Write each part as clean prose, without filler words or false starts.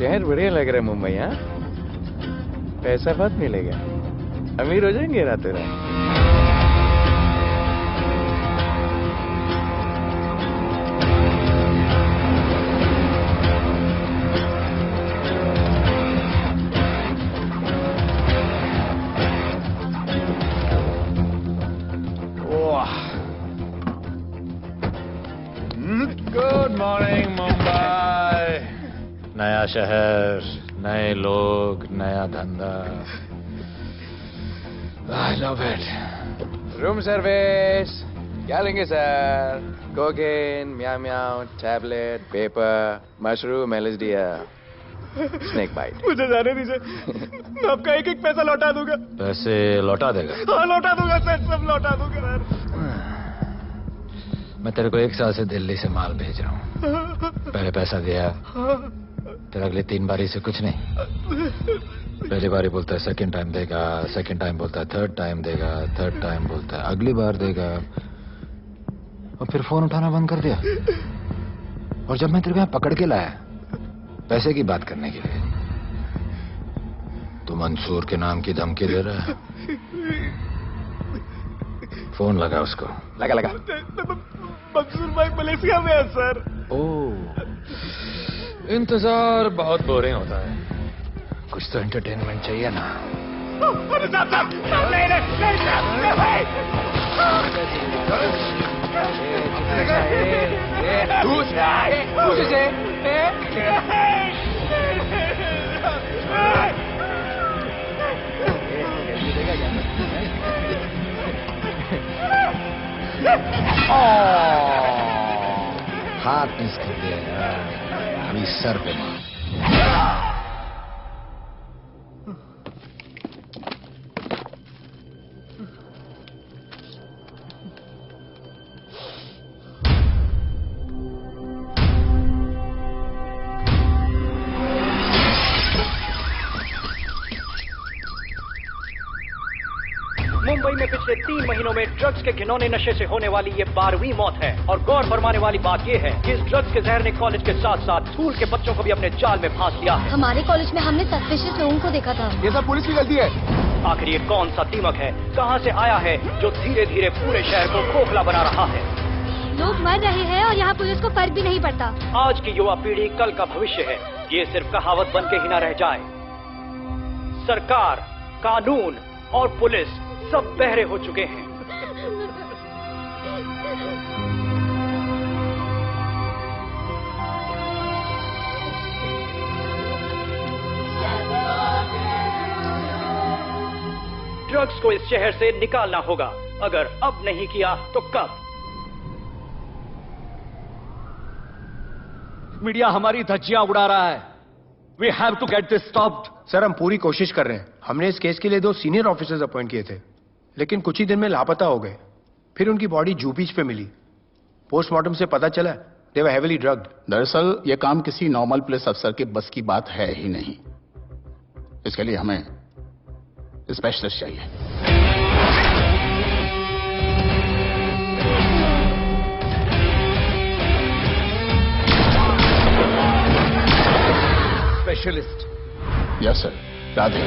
शहर बढ़िया लग रहा है मुंबई। हाँ, पैसा बहुत मिलेगा, अमीर हो जाएंगे रातों रात। Good morning Mumbai. नया शहर, नए लोग, नया धंधा। I love it. Room service क्या लेंगे sir? Cocaine, meow meow, tablet, paper, mushroom, LSD, snake bite. मुझे जाने दीजिए, मैं आपका एक एक पैसा लौटा दूंगा। पैसे लौटा देगा? हाँ लौटा दूंगा सर, सब लौटा दूंगा सर। मैं तेरे को 1 साल से दिल्ली से माल भेज रहा हूँ। पहले पैसा दिया, फिर अगले 3 बारी से कुछ नहीं। पहली बारी बोलता है सेकंड टाइम देगा, सेकंड टाइम बोलता है थर्ड टाइम देगा, थर्ड टाइम बोलता है अगली बार देगा, और फिर फोन उठाना बंद कर दिया। और जब मैं तेरे को यहाँ पकड़ के लाया पैसे की बात करने के लिए, तो मंसूर के नाम की धमकी दे रहा है। फोन लगा उसको। लगा लगा। मंसूर भाई मलेशिया में है सर। ओह, इंतजार बहुत बोरिंग होता है, कुछ तो एंटरटेनमेंट चाहिए ना। अरे साहब साहब नहीं नहीं नहीं भाई। हाथ मिस कर दिया यार, अभी सर पे मार। मुंबई में पिछले 3 महीनों में ड्रग्स के घिनौने नशे से होने वाली ये 12वीं मौत है। और गौर फरमाने वाली बात ये है कि इस ड्रग्स के जहर ने कॉलेज के साथ साथ स्कूल के बच्चों को भी अपने जाल में फांस लिया है। हमारे कॉलेज में हमने सस्पिशियस लोगों को देखा था। ये सब पुलिस की गलती है। आखिर ये कौन सा दीमक है, कहां से आया है, जो धीरे धीरे पूरे शहर को खोखला बना रहा है? लोग मर रहे हैं और यहाँ पुलिस को फर्क भी नहीं पड़ता। आज की युवा पीढ़ी कल का भविष्य है, ये सिर्फ कहावत बन के ही न रह जाए। सरकार, कानून और पुलिस सब बहरे हो चुके हैं। ड्रग्स को इस शहर से निकालना होगा, अगर अब नहीं किया तो कब? मीडिया हमारी धज्जियां उड़ा रहा है। We have to get this stopped. Sir हम पूरी कोशिश कर रहे हैं। हमने इस केस के लिए 2 सीनियर ऑफिसर्स अपॉइंट किए थे, लेकिन कुछ ही दिन में लापता हो गए। फिर उनकी बॉडी जू बीच पे मिली। पोस्टमार्टम से पता चला दे वर हेवीली ड्रग्ड। दरअसल यह काम किसी नॉर्मल पुलिस अफसर के बस की बात है ही नहीं। इसके लिए हमें स्पेशलिस्ट चाहिए। स्पेशलिस्ट? Yes sir, Radhe.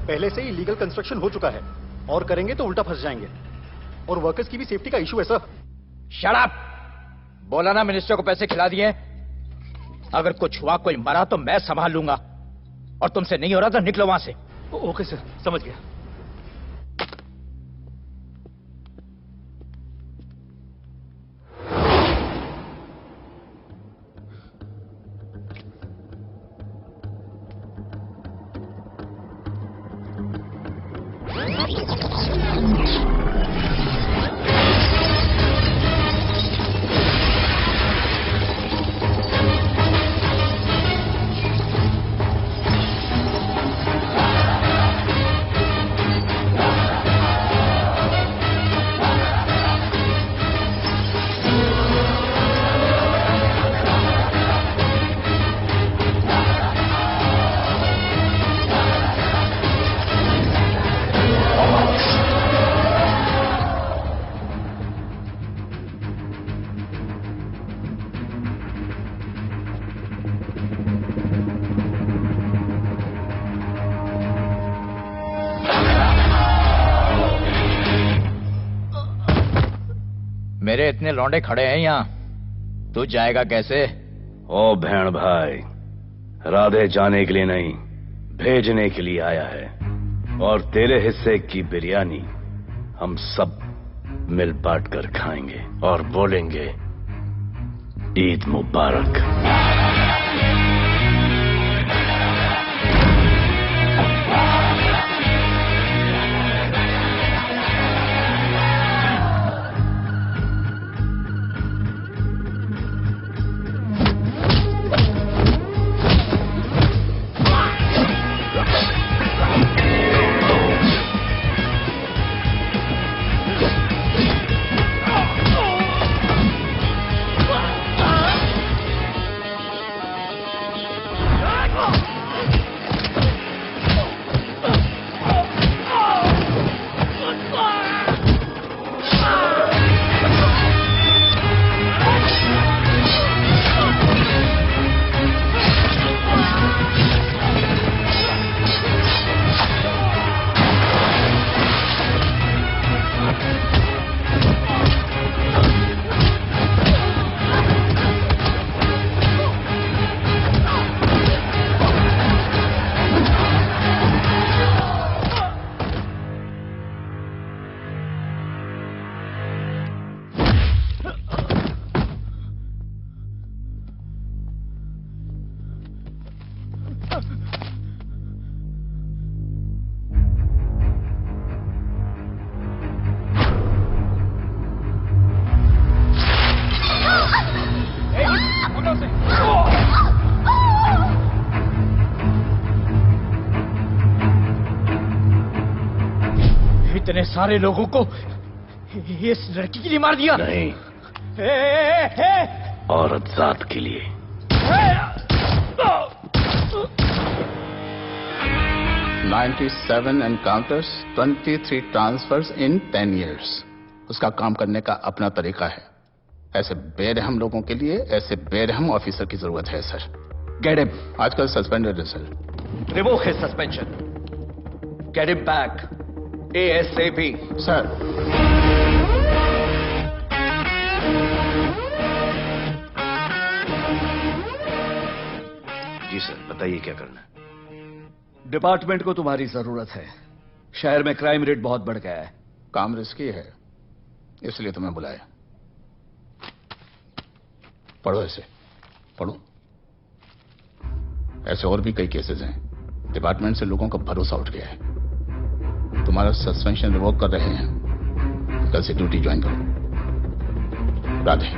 पहले से ही लीगल कंस्ट्रक्शन हो चुका है, और करेंगे तो उल्टा फंस जाएंगे। और वर्कर्स की भी सेफ्टी का इशू है सर। Shut up! बोला ना मिनिस्टर को पैसे खिला दिए। अगर कुछ हुआ, कोई मरा तो मैं संभाल लूंगा, और तुमसे नहीं हो रहा तो निकलो वहां से। ओके सर, समझ गया। मेरे इतने लौंडे खड़े हैं यहाँ, तू जाएगा कैसे? ओ भेड़ भाई, राधे जाने के लिए नहीं, भेजने के लिए आया है। और तेरे हिस्से की बिरयानी हम सब मिल बांट कर खाएंगे और बोलेंगे ईद मुबारक। इतने सारे लोगों को इस लड़की के लिए मार दिया? नहीं, औरत जात के लिए। $97 encounters, 23 transfers in 10 years। उसका काम करने का अपना तरीका है। ऐसे बेरहम लोगों के लिए ऐसे बेरहम ऑफिसर की जरूरत है सर। Get him. आजकल सस्पेंडेड है sir. Revoke his suspension. Get him back. ASAP. Sir. जी सर, बताइए क्या करना है। डिपार्टमेंट को तुम्हारी जरूरत है। शहर में क्राइम रेट बहुत बढ़ गया है। काम रिस्की है, इसलिए तुम्हें बुलाया। पढ़ो ऐसे, पढ़ो। ऐसे और भी कई केसेस हैं। डिपार्टमेंट से लोगों का भरोसा उठ गया है। तुम्हारा सस्पेंशन रिवोक कर रहे हैं। कल से ड्यूटी ज्वाइन करो। राधे,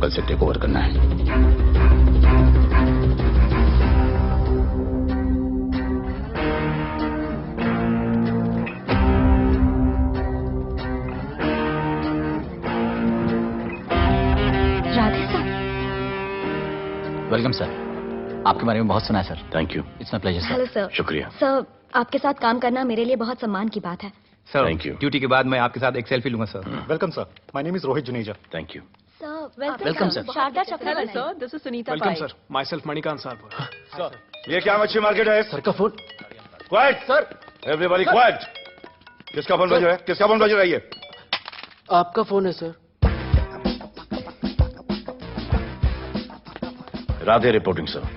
कल से टेक ओवर करना है। राधे सर। Welcome sir. आपके बारे में बहुत सुना है sir. Thank you. It's my pleasure sir. Hello sir. शुक्रिया। सर, आपके साथ काम करना मेरे लिए बहुत सम्मान की बात है। Sir, Thank you. ड्यूटी के बाद मैं आपके साथ एक सेल्फी लूंगा sir. Welcome sir, my name is Rohit Juneja. Thank you. Sir, welcome sir. Sharda Chakravarti sir. This is Sunita welcome sir, my self Manikant साहब। सर, ये क्या मच्छी मार्केट है? सर का phone. Quiet sir, everybody quiet. किसका फोन बज रहा है? किसका फोन बज रहा है ये? आपका फोन है सर। Radhe reporting sir.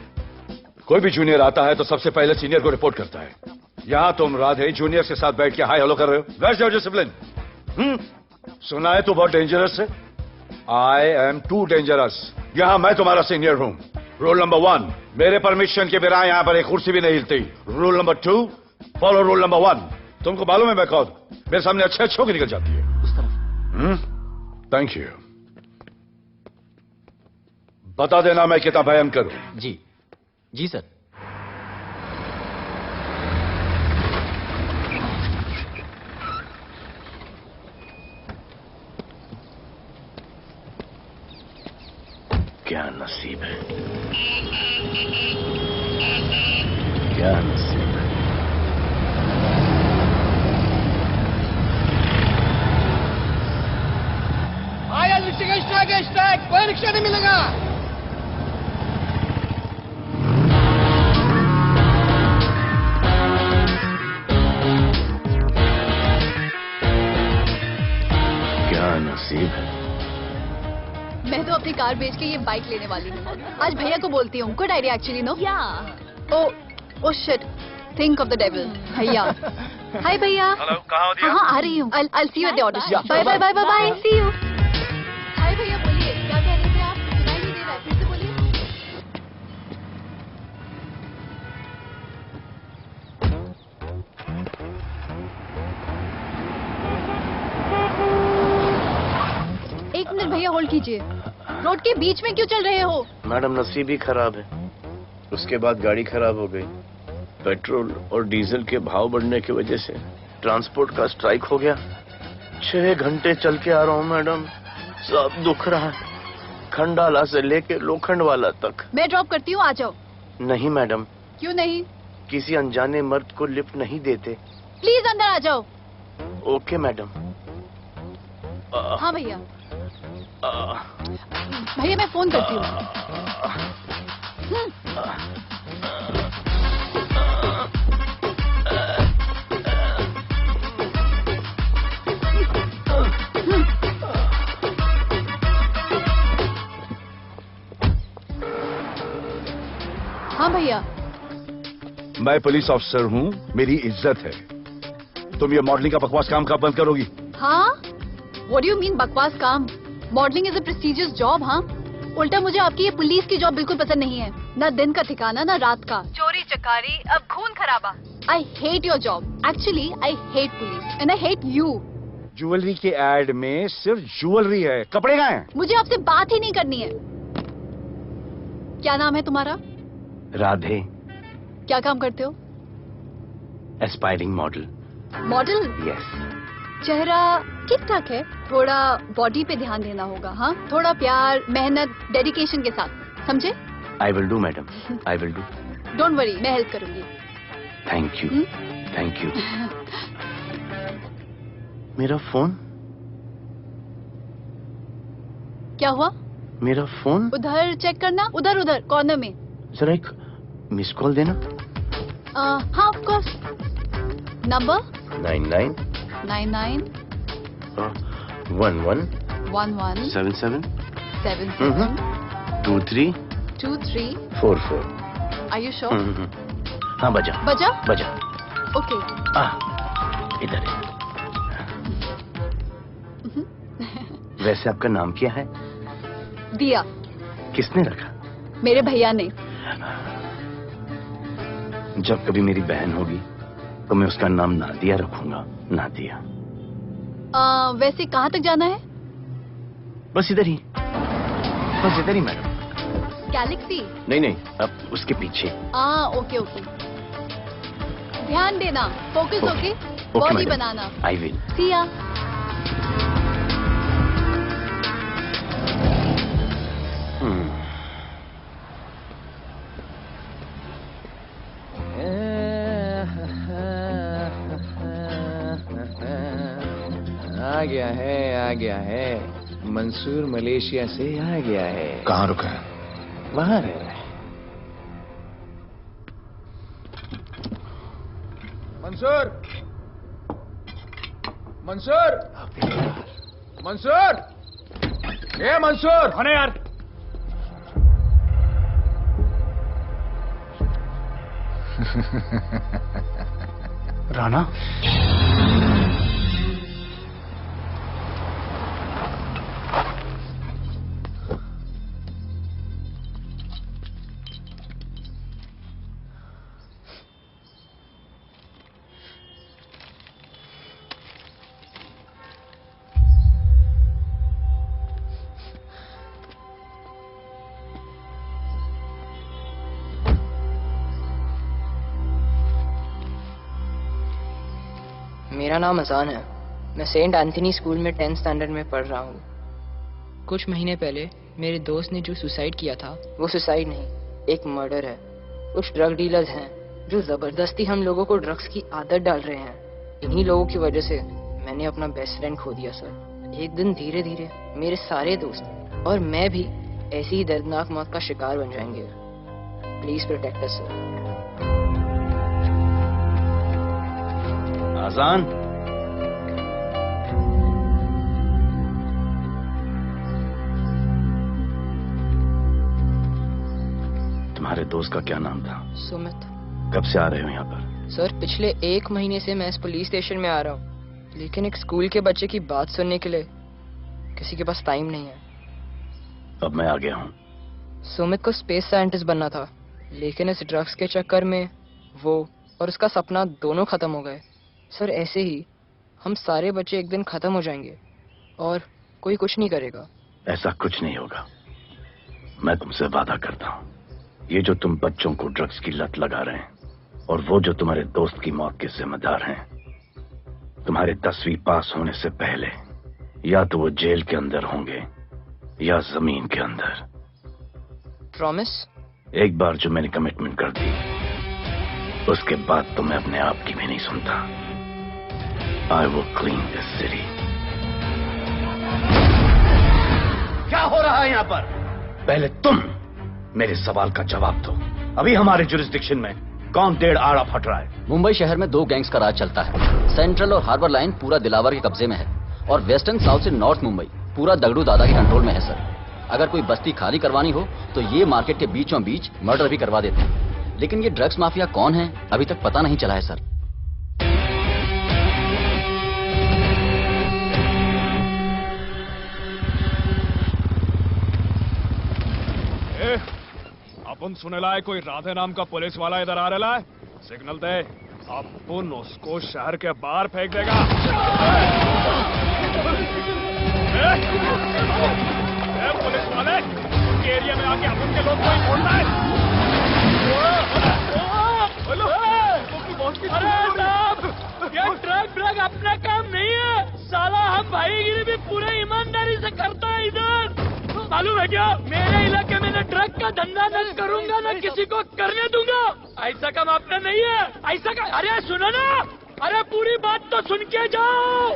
कोई भी जूनियर आता है तो सबसे पहले सीनियर को रिपोर्ट करता है। यहां तुम राधे जूनियर के साथ बैठ के हाई हेलो कर रहे हो। Where's your discipline? सुना है तू बहुत डेंजरस है। I am too dangerous. यहां मैं तुम्हारा सीनियर हूं। रूल नंबर 1, मेरे परमिशन के बिना यहां पर एक कुर्सी भी नहीं हिलती। Rule number 2, follow rule number 1। तुमको मालूम है मैं कौन? मेरे सामने अच्छे अच्छों की निकल जाती है। उस तरफ। Thank you. बता देना मैं कितना भयंकर हूं। जी जी सर। क्या नसीब है, क्या नसीब है। आया स्ट्राइक, कोई रिक्शा नहीं मिलेगा। क्या नसीब है, कार बेच के ये बाइक लेने वाली हूँ। आज भैया को बोलती हूँ। Good idea actually, no? Yeah. Oh shit, think of the devil. भैया। हाय भैया। हेलो, कहाँ हो दिया? हाँ, आ रही हूँ। I'll see you at the auto. Bye bye bye bye bye, see you. Hi भैया, बोलिए क्या कह रहे थे आप? सुनाई नहीं दे रहा है, फिर से बोलिए। एक मिनट भैया, होल्ड कीजिए। रोड के बीच में क्यों चल रहे हो? मैडम, नसीब ही खराब है। उसके बाद गाड़ी खराब हो गई। पेट्रोल और डीजल के भाव बढ़ने की वजह से ट्रांसपोर्ट का स्ट्राइक हो गया। 6 घंटे चल के आ रहा हूँ मैडम, सब दुख रहा है, खंडाला से लेके लोखंडवाला तक। मैं ड्रॉप करती हूँ, आ जाओ। नहीं मैडम। क्यों नहीं? किसी अनजाने मर्द को लिफ्ट नहीं देते। प्लीज अंदर आ जाओ। Okay madam. हाँ भैया। भैया मैं फोन करती हूँ। हाँ भैया। मैं पुलिस ऑफिसर हूँ, मेरी इज्जत है। तुम ये मॉडलिंग का बकवास काम कब बंद करोगी? हाँ? What do you mean बकवास काम? Modelling is a prestigious job. हाँ, उल्टा मुझे आपकी ये पुलिस की जॉब बिल्कुल पसंद नहीं है। ना दिन का ठिकाना, ना रात का। चोरी चकारी, अब खून खराबा। I hate your job. Actually I hate police and I hate you. Jewellery के एड में सिर्फ ज्वेलरी है, कपड़े कहाँ हैं? मुझे आपसे बात ही नहीं करनी है। क्या नाम है तुम्हारा? राधे। क्या काम करते हो? Aspiring model. मॉडल? यस। चेहरा ठीक ठाक है, थोड़ा बॉडी पे ध्यान देना होगा। हाँ, थोड़ा प्यार, मेहनत, डेडिकेशन के साथ, समझे? I will do madam, I will do. Don't worry, मैं हेल्प करूंगी। Thank you, thank you. मेरा फोन? क्या हुआ? मेरा फोन? उधर चेक करना, उधर उधर कॉर्नर में। जरा एक मिस कॉल देना। हाँ of course. Number 99 99 11 11 77 77 23 23 44। Are you sure? हाँ, बजा बजा? बजा। ओके। इधर है। वैसे आपका नाम क्या है? दिया। किसने रखा? मेरे भैया ने। जब कभी मेरी बहन होगी तो मैं उसका नाम नादिया रखूंगा। नादिया। वैसे कहाँ तक जाना है? बस इधर ही, बस इधर ही मैडम। गैलेक्सी? नहीं नहीं, अब उसके पीछे। Okay okay. ध्यान देना, फोकस ओके। बॉडी बनाना। I will. See ya. आ गया है। मंसूर मलेशिया से आ गया है। कहाँ रुका है? वहां रह रहा है। मंसूर, मंसूर, मंसूर, ए मंसूर। कौन है यार? राणा? मेरा नाम अजान है। मैं सेंट एंथनी स्कूल में 10th स्टैंडर्ड में पढ़ रहा हूँ। कुछ महीने पहले मेरे दोस्त ने जो सुसाइड किया था, वो सुसाइड नहीं, एक मर्डर है। कुछ ड्रग डीलर्स हैं जो जबरदस्ती हम लोगों को ड्रग्स की आदत डाल रहे हैं। इन्हीं लोगों की वजह से मैंने अपना बेस्ट फ्रेंड खो दिया सर। एक दिन धीरे धीरे मेरे सारे दोस्त और मैं भी ऐसी ही दर्दनाक मौत का शिकार बन जाएंगे। Please protect us sir. आजान। तुम्हारे दोस्त का क्या नाम था? सुमित। कब से आ रहे हो यहाँ पर? सर पिछले 1 महीने से मैं इस पुलिस स्टेशन में आ रहा हूँ, लेकिन एक स्कूल के बच्चे की बात सुनने के लिए किसी के पास टाइम नहीं है। अब मैं आ गया हूँ। सुमित को स्पेस साइंटिस्ट बनना था, लेकिन इस ड्रग्स के चक्कर में वो और उसका सपना दोनों खत्म हो गए। सर ऐसे ही हम सारे बच्चे एक दिन खत्म हो जाएंगे और कोई कुछ नहीं करेगा। ऐसा कुछ नहीं होगा, मैं तुमसे वादा करता हूँ। ये जो तुम बच्चों को ड्रग्स की लत लगा रहे हैं और वो जो तुम्हारे दोस्त की मौत के जिम्मेदार हैं, तुम्हारे 10वीं पास होने से पहले या तो वो जेल के अंदर होंगे या जमीन के अंदर। प्रॉमिस? एक बार जो मैंने कमिटमेंट कर दी, उसके बाद तो मैं अपने आप की भी नहीं सुनता। I will clean this city. क्या हो रहा है यहाँ पर? पहले तुम मेरे सवाल का जवाब दो। अभी हमारे जुरिस्डिक्शन में कौन डेढ़ आड़ा फट रहा है? मुंबई शहर में 2 गैंग्स का राज चलता है। सेंट्रल और हार्बर लाइन पूरा दिलावर के कब्जे में है और वेस्टर्न साउथ से नॉर्थ मुंबई पूरा दगड़ू दादा के कंट्रोल में है सर। अगर कोई बस्ती खाली करवानी हो तो ये मार्केट के बीचों बीच मर्डर भी करवा देते हैं। लेकिन ये ड्रग्स माफिया कौन है अभी तक पता नहीं चला है सर। अपन सुनेला है कोई राधे नाम का पुलिस वाला इधर आ रहा है। सिग्नल दे, अपन उसको शहर के बाहर फेंक देगा। पुलिस वाले उनके एरिया में आके अपन के लोग कोई छोड़ना है। अरे साहब, ये ड्रग अपना काम नहीं है। साला हम भाईगिरी भी पूरे ईमानदारी से करता है इधर। मालूम है क्या, मेरे इलाके में न ड्रग का धंधा न करूंगा न किसी को करने दूंगा। ऐसा काम अपना नहीं है। ऐसा का, अरे सुनो ना, अरे पूरी बात तो सुन के जाओ।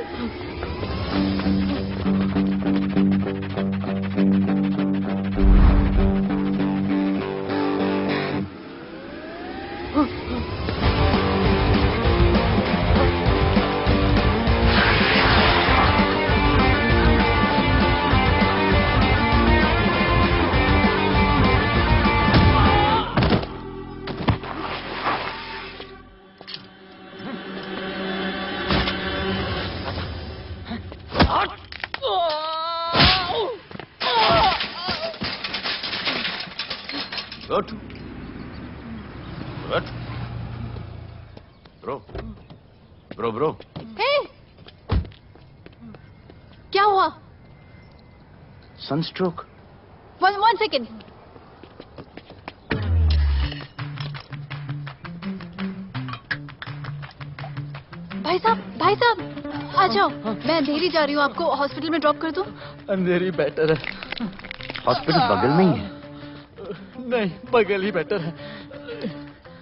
ब्रो क्या हुआ? सनस्ट्रोक। One second. भाई साहब आ जाओ। मैं अंधेरी जा रही हूँ, आपको हॉस्पिटल में ड्रॉप कर दूं? अंधेरी बेटर है। हॉस्पिटल बगल में ही है? नहीं, बगल ही बेटर है।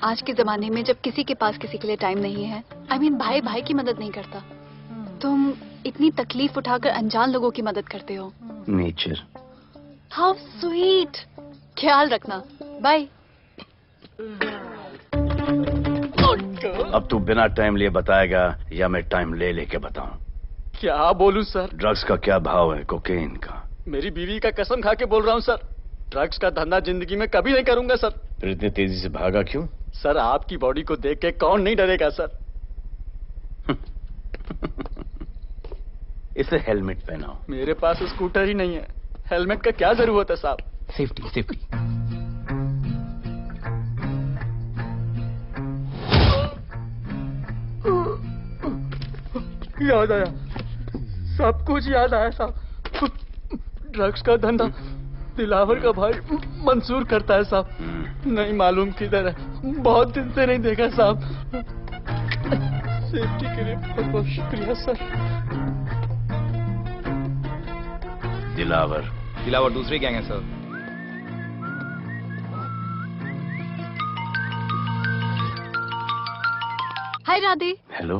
आज के जमाने में जब किसी के पास किसी के लिए टाइम नहीं है, I mean, भाई भाई की मदद नहीं करता, तुम इतनी तकलीफ उठाकर अनजान लोगों की मदद करते हो। नेचर। How sweet. ख्याल रखना। बाय। अब तू बिना टाइम लिए बताएगा या मैं टाइम ले लेके बताऊं? क्या बोलूं सर? ड्रग्स का क्या भाव है कोकेन का? मेरी बीवी का कसम खा के बोल रहा हूं सर, ड्रग्स का धंधा जिंदगी में कभी नहीं करूंगा सर। फिर इतनी तेजी से भागा क्यों? सर आपकी बॉडी को देख के कौन नहीं डरेगा सर। इसे हेलमेट पहनाओ। मेरे पास स्कूटर ही नहीं है, हेलमेट का क्या जरूरत है साहब? सेफ्टी। याद आया, सब कुछ याद आया साहब। ड्रग्स का धंधा दिलावर का भाई मंसूर करता है साहब। नहीं मालूम किधर है, बहुत दिन से नहीं देखा साहब। सेफ्टी के लिए बहुत बहुत शुक्रिया सर। दिलावर दूसरी गैंग है सर। हाय राधे। हेलो।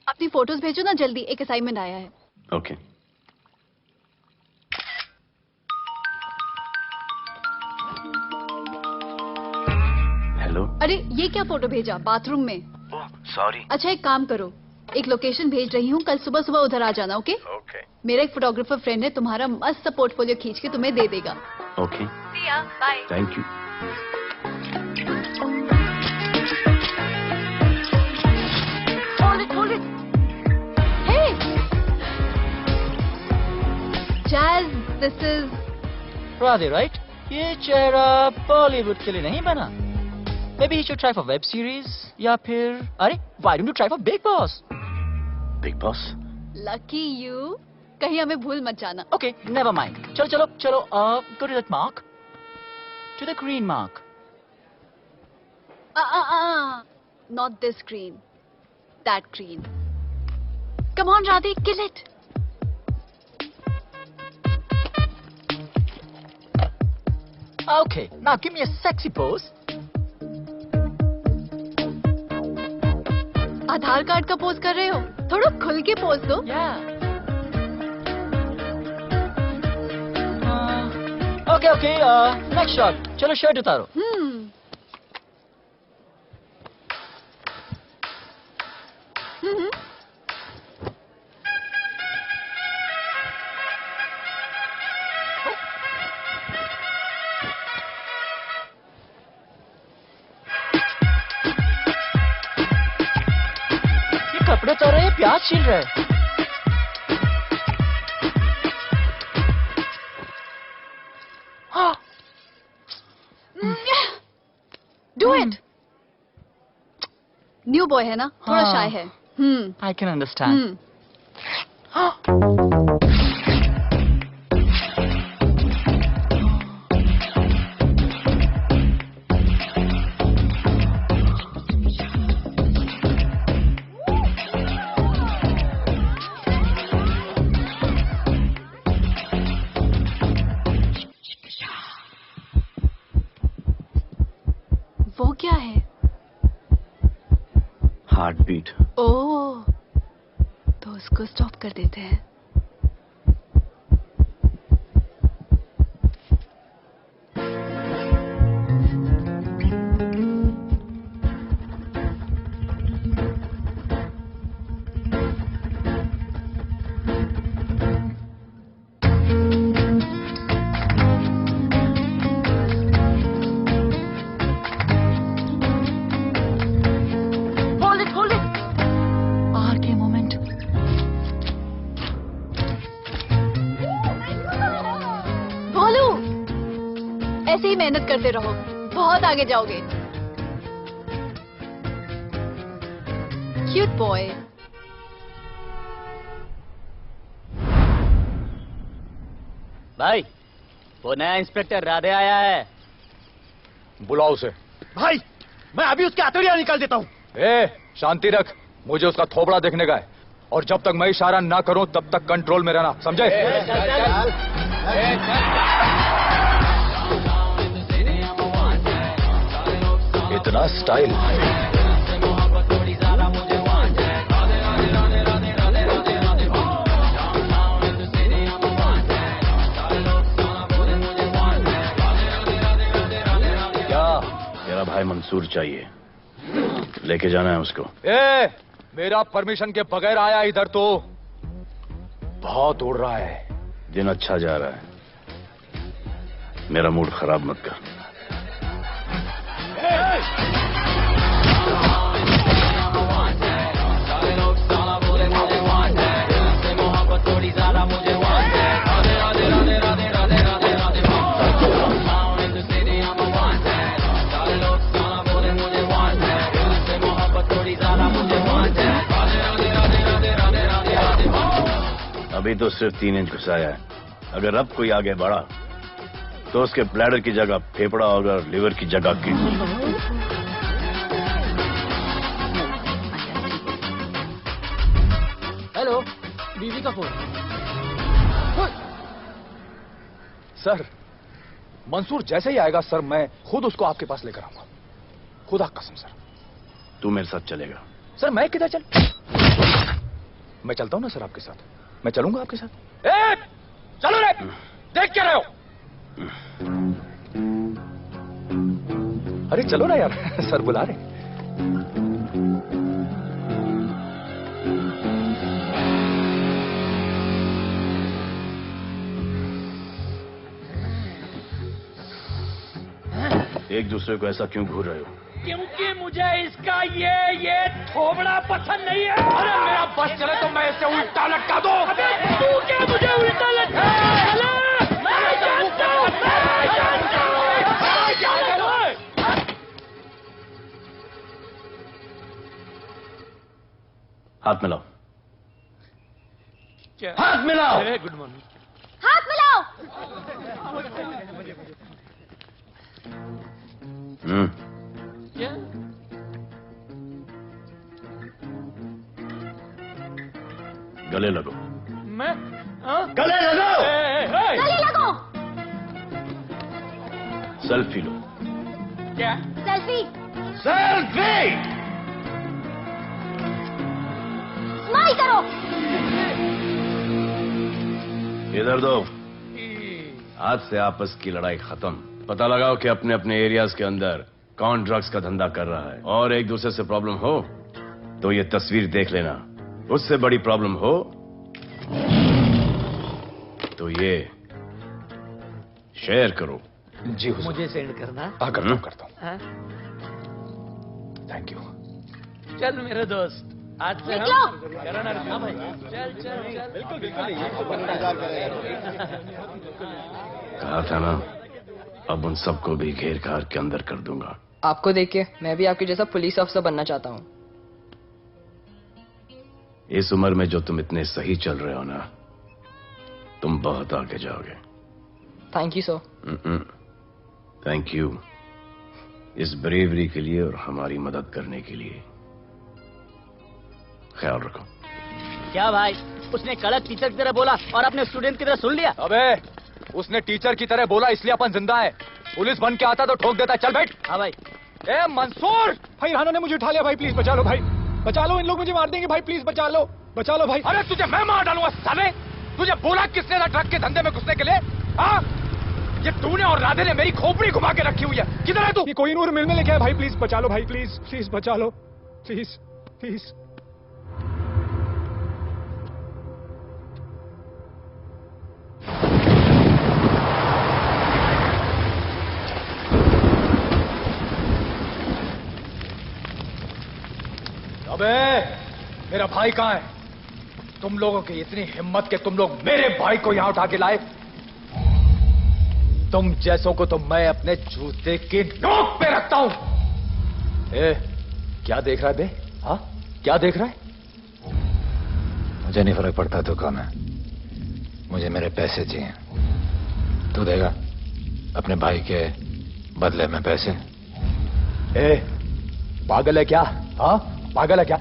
अपनी फोटोज भेजो ना जल्दी, एक असाइनमेंट आया है। ओके। हेलो। अरे ये क्या फोटो भेजा बाथरूम में? सॉरी। अच्छा एक काम करो, एक लोकेशन भेज रही हूँ, कल सुबह सुबह उधर आ जाना। ओके? ओके। मेरा एक फोटोग्राफर फ्रेंड है, तुम्हारा मस्त पोर्टफोलियो खींच के तुम्हें दे देगा। Okay. Bye. Thank you. Radhe right? ये चेहरा बॉलीवुड के लिए नहीं बना. Maybe you should try for web series या फिर अरे why don't you try for Big Boss? Big Boss? Lucky you. कहीं हमें भूल मत जाना. Okay, never mind. चलो चलो चलो. Go to that mark. To the green mark. Not this green. That green. Come on, Radhe, kill it. Okay, now give me a sexy pose. Aadhaar card का pose कर रहे हो? थोड़ा खुल के पोज दो. Yeah. Okay, next shot. चलो shirt उतारो. ये कपड़े उतार रहे हैं, प्याज छील रहे हैं. Do it. New boy है ना, थोड़ा shy है. I can understand. वो क्या है? Heart beat. ओह, तो उसको स्टॉप कर देते हैं. ऐसे ही मेहनत करते रहो, बहुत आगे जाओगे. Cute boy. भाई, वो नया इंस्पेक्टर राधे आया है. बुलाओ उसे. भाई, मैं अभी उसके हथौड़ियां निकाल देता हूँ. शांति रख. मुझे उसका थोबड़ा देखने का है, और जब तक मैं इशारा ना करूं तब तक कंट्रोल में रहना, समझे? इतना स्टाइल. क्या? मेरा भाई मंसूर चाहिए, लेके जाना है उसको. मेरा परमिशन के बगैर आया इधर तो. बहुत उड़ रहा है. दिन अच्छा जा रहा है, मेरा मूड खराब मत कर. अभी तो सिर्फ 3 इंच घुसाया है. अगर अब कोई आगे बढ़ा तो उसके ब्लैडर की जगह फेफड़ा होगा और लिवर की जगह किडनी. हेलो, बीवी का फोन. सर, मंसूर जैसे ही आएगा सर, मैं खुद उसको आपके पास लेकर आऊंगा. खुदा कसम सर. तू मेरे साथ चलेगा? सर मैं किधर चल? मैं चलता हूं ना सर आपके साथ. मैं चलूंगा आपके साथ. चलो रे. देख क्या रहे हो? अरे चलो ना यार. सर बुला रहे. एक दूसरे को ऐसा क्यों घूर रहे हो? क्योंकि मुझे इसका ये थोबड़ा पसंद नहीं है. अरे मेरा बस चले तो मैं इसे उल्टा लटका दूं. अबे तू क्या मुझे उल्टा लटका? मैं जानता हूं. हाथ मिलाओ। क्या? हाथ मिलाओ। Good morning. हाथ मिलाओ। क्या? गले लगो। मैं? हाँ? गले लगो। गले लगो। सेल्फी लो। क्या? सेल्फी। सेल्फी। स्माइल करो। इधर दो। आज से आपस की लड़ाई खत्म। पता लगाओ कि अपने अपने एरियाज के अंदर कौन ड्रग्स का धंधा कर रहा है, और एक दूसरे से प्रॉब्लम हो तो ये तस्वीर देख लेना। उससे बड़ी प्रॉब्लम हो तो ये शेयर करो। जी हुजूर। मुझे सेंड करना। करता हूँ। हाँ? Thank you. चल मेरे दोस्त, आज से निकलो। हम करण अर्जुन भाई। चल चल चल। बिल्कुल बिल्कुल। कहा था ना, अब उन सबको भी घेर घार के अंदर कर दूंगा। आपको देख के मैं भी आपके जैसा पुलिस ऑफिसर बनना चाहता हूँ। इस उम्र में जो तुम इतने सही चल रहे हो ना, तुम बहुत आगे जाओगे। Thank you sir. Thank you इस ब्रेवरी के लिए और हमारी मदद करने के लिए। ख्याल रखो। क्या भाई, उसने कड़क टीचर की तरह बोला और अपने स्टूडेंट की तरह सुन लिया? अबे उसने टीचर की तरह बोला इसलिए अपन जिंदा है। पुलिस बन के आता तो ठोक देता। चल बैठ। हाँ भाई। ए मंसूर, भाई राना ने मुझे उठा लिया। भाई प्लीज बचा लो, भाई बचा लो, इन लोग मुझे मार देंगे। भाई प्लीज बचा लो भाई। अरे तुझे मैं मार डालूंगा साले। तुझे बोला किसने था ट्रक के धंधे में घुसने के लिए? हाँ, ये तूने और राधे ने मेरी खोपड़ी घुमा के रखी हुई है। किधर है तू? ये कोई नूर मिल में लेके आया। भाई प्लीज बचा लो भाई, प्लीज प्लीज बचा लो, प्लीज प्लीज। अबे मेरा भाई कहाँ है? तुम लोगों की इतनी हिम्मत कि तुम लोग मेरे भाई को यहां उठा के लाए। तुम जैसों को तो मैं अपने जूते की नोक पे रखता हूं। ए, क्या देख रहा है बे? हाँ, क्या देख रहा है? मुझे नहीं फर्क पड़ता तो कौन है, मुझे मेरे पैसे चाहिए। तू देगा अपने भाई के बदले में पैसे? ए, पागल है क्या? हाँ, पागल है क्या?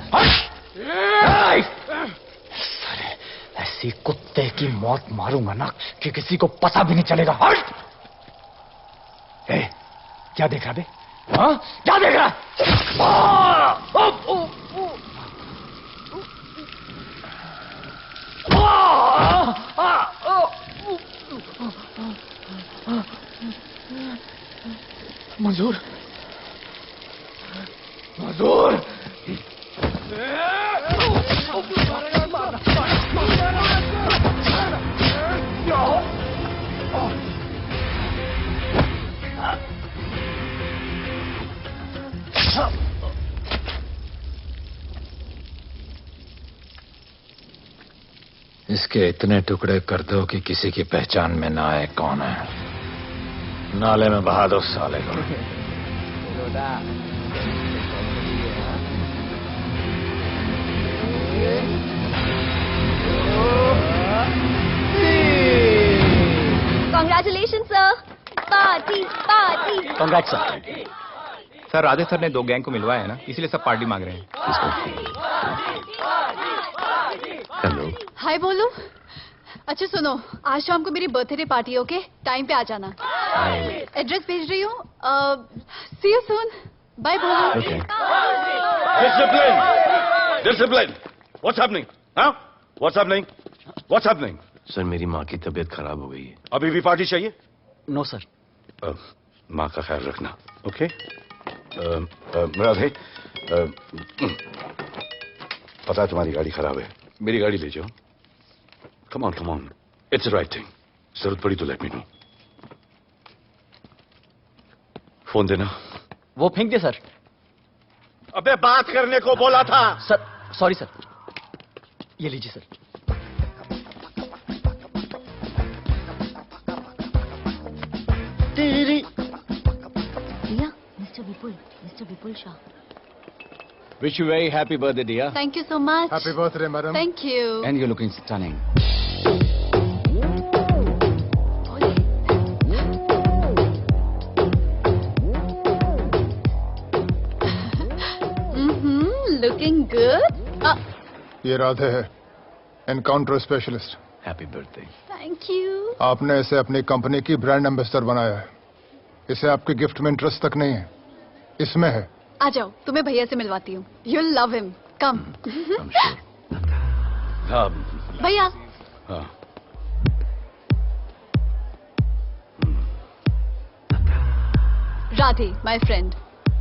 साले, ऐसी कुत्ते की मौत मारूंगा ना कि किसी को पता भी नहीं चलेगा। ए, क्या देख रहा बे? हाँ, क्या देख रहा? मंजूर, मंजूर। इसके इतने टुकड़े कर दो कि किसी की पहचान में ना आए कौन है। नाले में बहा दो साले को। Congratulations, sir. Party party. Congrats sir. Sir Radhe sir ने 2 गैंग को मिलवाया है ना, इसीलिए सब पार्टी मांग रहे हैं। हेलो। हाय बोलू। अच्छा सुनो, आज शाम को मेरी बर्थडे पार्टी, ओके? टाइम पे आ जाना। एड्रेस भेज रही हूँ। सी यू सून। बाय बोलू। Discipline! Discipline! What's happening? Huh? What's happening? What's happening? Sir मेरी माँ की तबीयत खराब हो गई है। अभी भी पार्टी चाहिए? No sir. माँ का ख्याल रखना, ओके? राधे, पता है तुम्हारी गाड़ी खराब है, मेरी गाड़ी ले जाओ। Come on, it's right thing. जरूरत पड़ी तो लेट मी नो। फोन देना। वो फेंक दे सर। अबे बात करने को बोला था। Sir sorry sir. ये लीजिए सर। भैया, mister Vipul Shah. Wish you very happy birthday, dear. Thank you so much. Happy birthday, madam. Thank you. And you're looking stunning. Looking good. ये राधे है, encounter specialist. Happy birthday. Thank you. आपने इसे अपनी company की brand ambassador बनाया है। इसे आपके गिफ्ट में इंटरेस्ट तक नहीं है, इसमें है। आ जाओ, तुम्हें भैया से मिलवाती हूँ। You'll love him. Come. हाँ भैया। हाँ राधे, my friend.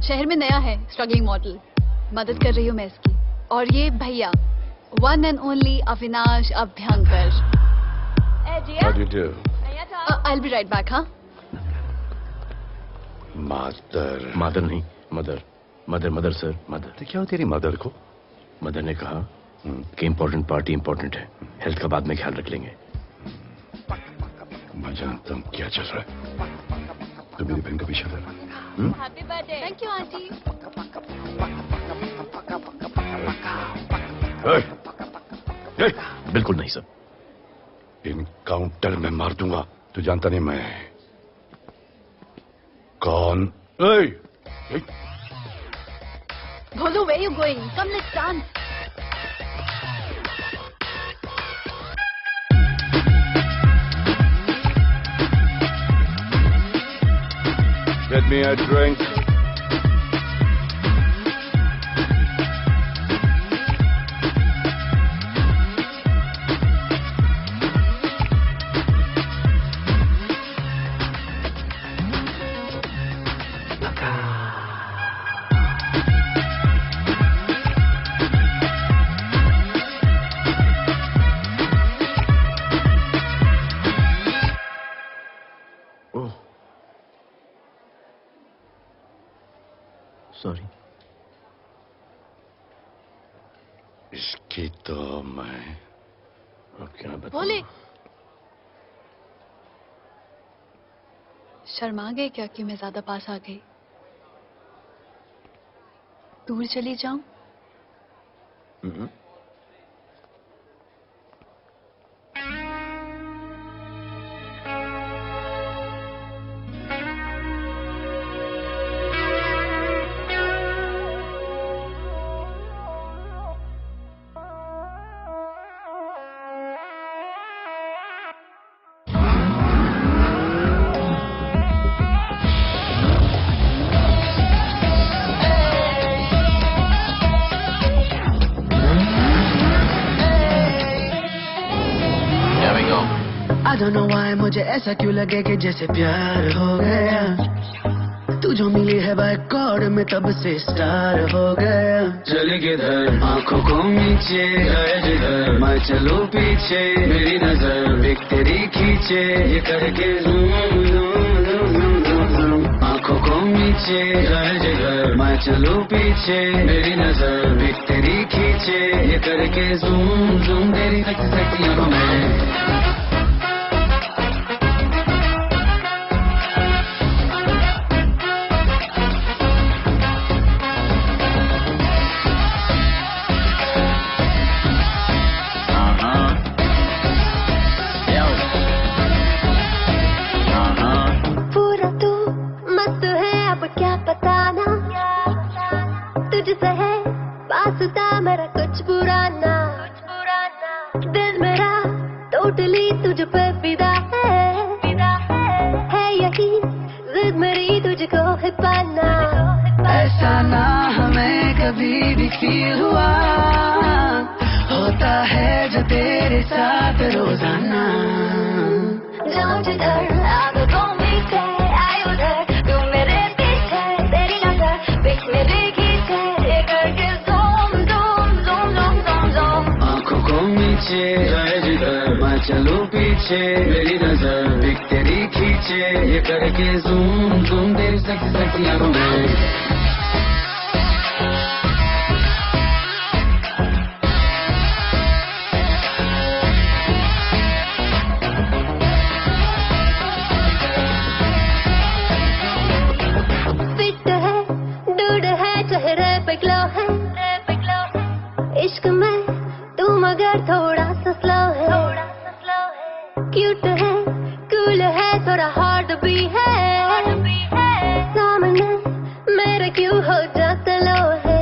शहर में नया है, स्ट्रगलिंग मॉडल। मदद कर रही हूँ मैं इसकी। और ये भैया, one and only Avinash Abhyankar. How do you do? I'll be right back, हाँ? मदर नहीं, मदर सर, मदर। क्या हो तेरी मदर को? मदर ने कहा कि इम्पोर्टेंट पार्टी इम्पोर्टेंट है, हेल्थ का बाद में ख्याल रख लेंगे। मैं जानता हूँ क्या चल रहा है। तो मेरी बहन का पीछा कर। Happy birthday. Thank you, aunty. बिल्कुल नहीं सर। इनकाउंटर में मार दूंगा। तू जानता नहीं मैं कौन? Bholu, where you going? Come, let's dance. Get me a drink. Sorry. इसकी तो मैं अब क्या बताऊं? बोले। शर्मा गए क्या कि मैं ज्यादा पास आ गई? दूर चली जाऊं? I don't know why मुझे ऐसा क्यों लगे कि जैसे प्यार हो गया। तू जो मिली है बाय गॉड में तब से स्टार हो गया। चले किधर आंखों को नीचे गए जिधर मैं चलूं पीछे मेरी नजर एक तेरी खींचे ये करके आंखों को नीचे गए जिधर मैं चलूं पीछे मेरी नजर एक तेरी खींचे ये करके जूम जूम तेरी सेक्सी आंखों में। मेरा कुछ बुरा ना दिल मेरा टोटली तुझ पे फिदा है यही जिद मेरी तुझको है पाना। ऐसा ना हमें कभी भी फील हुआ होता है जो तेरे साथ रोजाना। जाओ जिधर आंखों में से आए उधर तू मेरे पीछे तेरी नजर पिक मेरे खींचे ये करके नीचे गए जिधर मैं चलूं पीछे मेरी नजर एक तेरी खींचे ये करके जूम जूम तेरी सेक्सी आंखों में। फिट है डूड है चेहरे पे ग्लो है इश्क में तू मगर थोड़ा सा स्लो है, क्यूट है, कूल है, थोड़ा हार्ड भी है, सामने मेरे क्यों हो जाता लो है।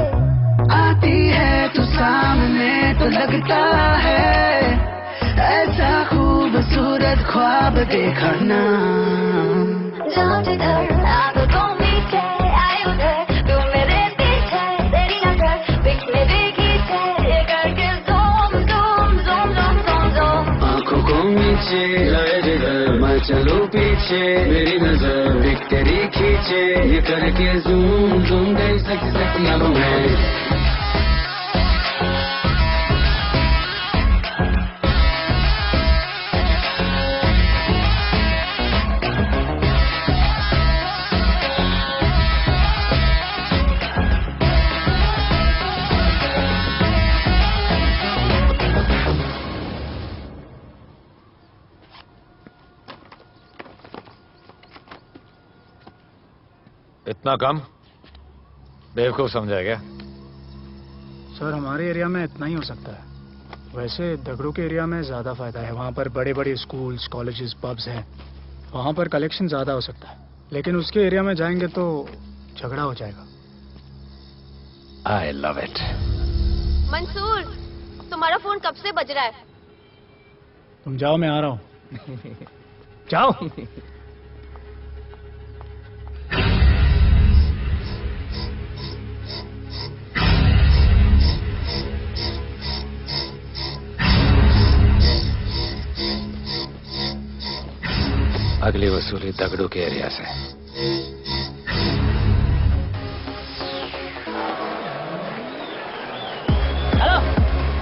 आती है तू सामने तो लगता है ऐसा खूबसूरत ख्वाब देखा ना। जाओ जिधर आंखों मीठे आए उधर, तू मेरे पीछे तेरी नजर पिक मेरे खींचे, ये करके zoom zoom zoom zoom zoom zoom. आंखों को नीचे लाए जिधर मैं चलूं पीछे, मेरी नजर पिक तेरी खींचे, ये करके ज़ूम ज़ूम गई सच सच लबों में। इतना कम बेवकूफ समझा क्या? सर हमारे एरिया में इतना ही हो सकता है। वैसे दगड़ू के एरिया में ज्यादा फायदा है, वहाँ पर बड़े बड़े स्कूल्स, कॉलेजेस, पब्स हैं, वहाँ पर कलेक्शन ज्यादा हो सकता है। लेकिन उसके एरिया में जाएंगे तो झगड़ा हो जाएगा। आई लव इट। मंसूर, तुम्हारा फोन कब से बज रहा है? तुम जाओ, मैं आ रहा हूँ। जाओ। अगली वसूली दगड़ू के एरिया से। हेलो,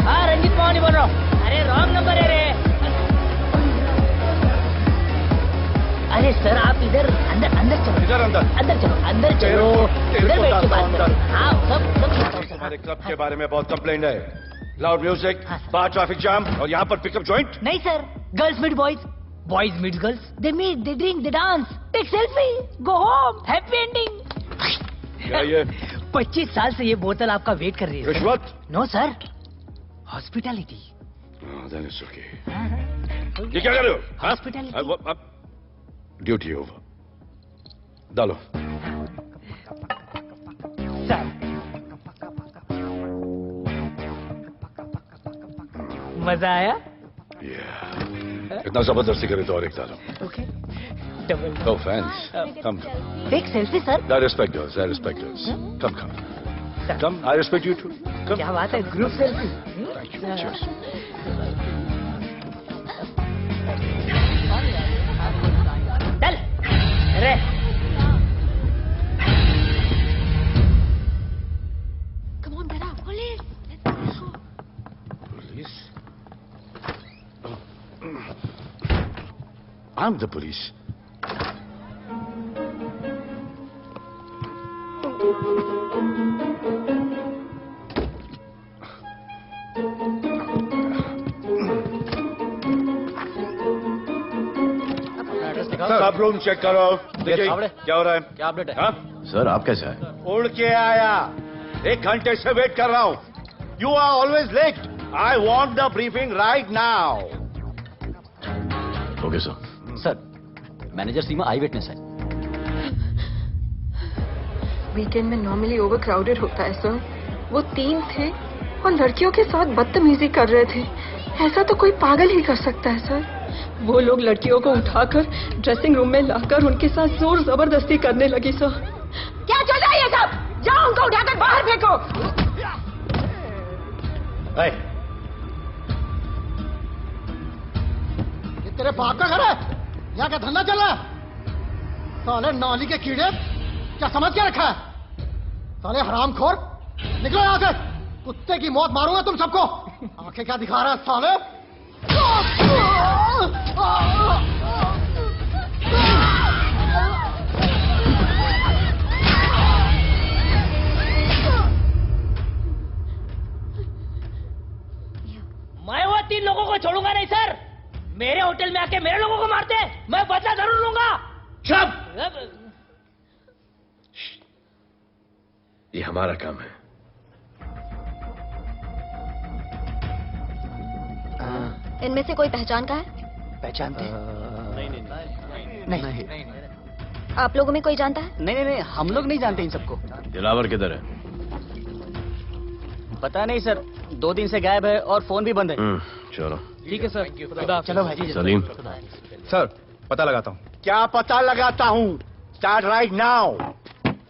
हाँ रंजीत मोहन बोल रहा हूँ। अरे रॉन्ग नंबर है रे। अरे सर आप इधर अंदर अंदर चलो। इधर अंदर अंदर चलो, अंदर चलो, इधर बैठ के बात करो। हाँ सब हमारे क्लब के बारे में बहुत कंप्लेंट है। लाउड म्यूजिक, बाहर ट्रैफिक जाम और यहाँ पर पिकअप जॉइंट। नहीं sir, girls meet boys, boys meet girls, they meet, they drink, they dance, take selfie, go home, happy ending. क्या ये? 25 साल से ये बोतल आपका वेट कर रही है। रिश्वत? No sir, hospitality. ये क्या कर रहे हो? हॉस्पिटैलिटी। Duty over. डालो। सर मजा आया? इतना जबरदस्ती करे तो और एक डालो। Okay double. No fans. Come. Take selfie sir. I respect yours. I respect yours. Come. Come. I respect you too. Come. क्या बात है, group selfie. Thank you. Cheers. चल अरे Come on, get up, police. Police? I'm the police. सब room check करो। देखिए क्या हो रहा है? क्या अपडेट है? हाँ? सर आप कैसे आए? उड़ के आया। 1 घंटे से वेट कर रहा हूँ। You are always late. I want the briefing right now. Okay sir. Sir manager Seema eye witness है। वीकेंड में नॉर्मली ओवर क्राउडेड होता है सर। वो 3 थे और लड़कियों के साथ बदतमीजी कर रहे थे। ऐसा तो कोई पागल ही कर सकता है सर। वो लोग लड़कियों को उठाकर ड्रेसिंग रूम में लाकर उनके साथ जोर जबरदस्ती करने लगी सर। क्या चल रहा है ये सब? जाओ उनको उठाकर बाहर फेंको। ये तेरे बाप का घर है? यहाँ क्या धंधा चल रहा है? साले नौली के कीड़े, क्या समझ के रखा है? साले हरामखोर, निकलो यहाँ से। कुत्ते की मौत मारूंगा तुम सबको। आंखें क्या दिखा रहा है साले? मैं वो 3 लोगों को छोड़ूंगा नहीं सर। मेरे होटल में आके मेरे लोगों को मारते, मैं बदला जरूर लूंगा। चुप! ये हमारा काम है। इनमें से कोई पहचान का है? पहचानते हैं? नहीं। आप लोगों में कोई जानता है? नहीं, हम लोग नहीं जानते इन सबको। दिलावर किधर है? पता नहीं सर, 2 दिन से गायब है और फोन भी बंद है। चलो ठीक है सर। चलो भाई। सलीम। सर पता लगाता हूँ। क्या पता लगाता हूँ? Start right now.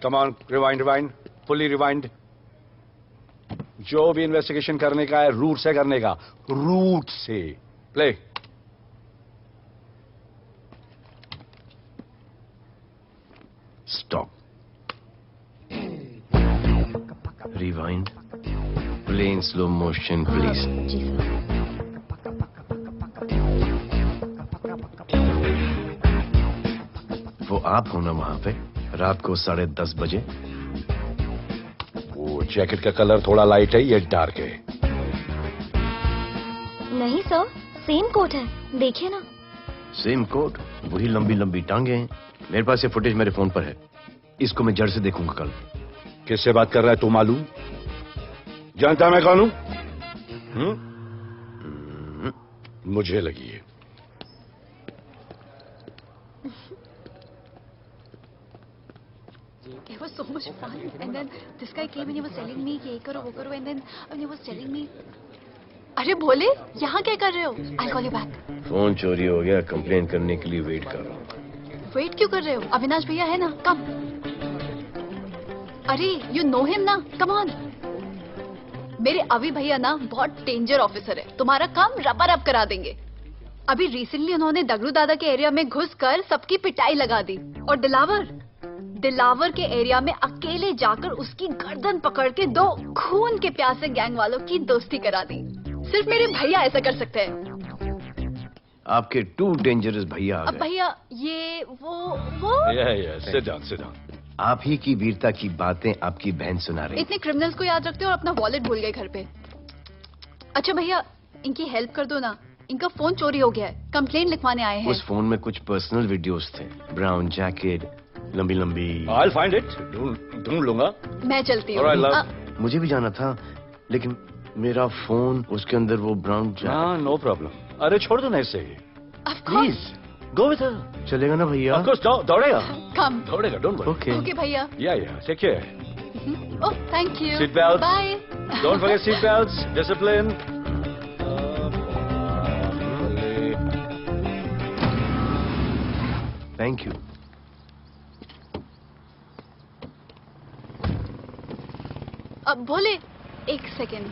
Come on, rewind, fully rewind. जो भी इन्वेस्टिगेशन करने का है रूट से करने का, रूट से। Play. Stop. Rewind. Play in slow motion please. जी सर। वो आप हो ना वहां पे रात को 10:30 बजे? वो जैकेट का कलर थोड़ा लाइट है, ये डार्क है। नहीं सर, सेम कोट है, देखिए ना। सेम कोट, वही लंबी लंबी टांगे हैं। मेरे पास ये फुटेज मेरे फोन पर है, इसको मैं जड़ से देखूंगा कल। किससे बात कर रहा है तू? मालूम? जानता मैं कौन हूं? मुझे लगी है। It was so much fun, and then this guy came and he was telling me ये करो वो करो, and then he was telling me, अरे भोले यहाँ क्या कर रहे हो? I'll call you back. Phone चोरी हो गया, कंप्लेन करने के लिए वेट कर रहा हूँ। वेट क्यों कर रहे हो? अविनाश भैया है ना, कम। अरे you know him ना, come on. मेरे अभी भैया ना बहुत डेंजर ऑफिसर है, तुम्हारा काम रबा-रब करा देंगे। अभी रिसेंटली उन्होंने दगड़ू दादा के एरिया में घुसकर सबकी पिटाई लगा दी, और दिलावर के एरिया में अकेले जाकर उसकी गर्दन पकड़ के 2 खून के प्यासे गैंग वालों की दोस्ती करा दी। सिर्फ मेरे भैया ऐसा कर सकते हैं। आपके 2 डेंजरस भैया आ अब गए। भैया ये वो सिट डाउन। आप ही की वीरता की बातें आपकी बहन सुना रही। इतने क्रिमिनल्स को याद रखते हो और अपना वॉलेट भूल गए घर पे। अच्छा भैया, इनकी हेल्प कर दो ना, इनका फोन चोरी हो गया है, कंप्लेंट लिखवाने आए हैं। उस फोन में कुछ पर्सनल वीडियोस थे, ब्राउन जैकेट, लंबी लंबी। I'll find it, ढूंढ लूंगा। मैं चलती हूँ। मुझे भी जाना था, लेकिन मेरा फोन, उसके अंदर वो ब्राउन जैकेट। हाँ, नो प्रॉब्लम। अरे छोड़ दो ना इसे। Please go with her. चलेगा ना भैया? Of course, दौड़ेगा। कम। दौड़ेगा, डोंट वरी। ओके भैया। Yeah, take care. Oh thank you. Seat belts. Bye. Don't forget seat belts. Discipline. Thank you. अब भोले एक सेकेंड,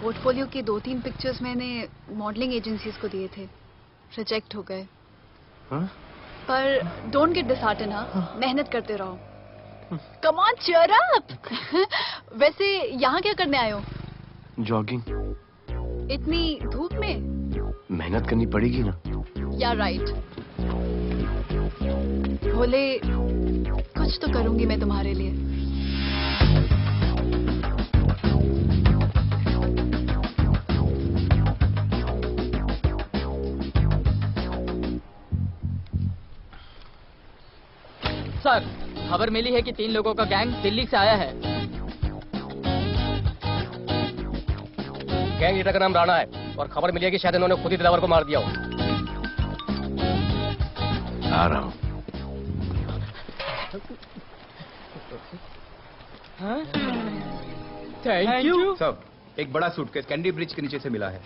पोर्टफोलियो के 2-3 पिक्चर्स मैंने मॉडलिंग एजेंसीज को दिए थे, रिजेक्ट हो गए। पर डोंट गेट डिसहार्टेंड, हाँ, मेहनत करते रहो। Come on cheer up. वैसे यहाँ क्या करने आए हो? जॉगिंग। इतनी धूप में? मेहनत करनी पड़ेगी ना। या राइट। भोले कुछ तो करूंगी मैं तुम्हारे लिए। सर, खबर मिली है कि 3 लोगों का गैंग दिल्ली से आया है। गैंग लीडर का नाम राणा है और खबर मिली है कि शायद इन्होंने खुद ही दिलावर को मार दिया हो। आ रहा हूँ। Thank you. सब एक बड़ा सूटकेस कैंडी ब्रिज के नीचे से मिला है।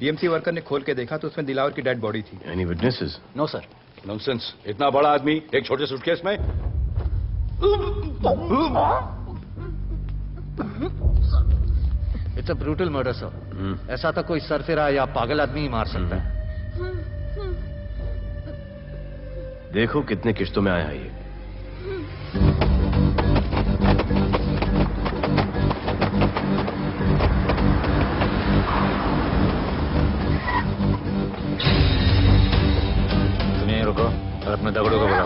डीएमसी वर्कर ने खोल के देखा तो उसमें दिलावर की डेड बॉडी थी। Any witnesses? No sir. Nonsense, इतना बड़ा आदमी एक छोटे सूटकेस में? It's a brutal murder sir. ऐसा तो कोई सरफिरा या पागल आदमी ही मार सकता है। देखो कितने किश्तों में आया है ये। रुको और अपने दगड़ों को बुला,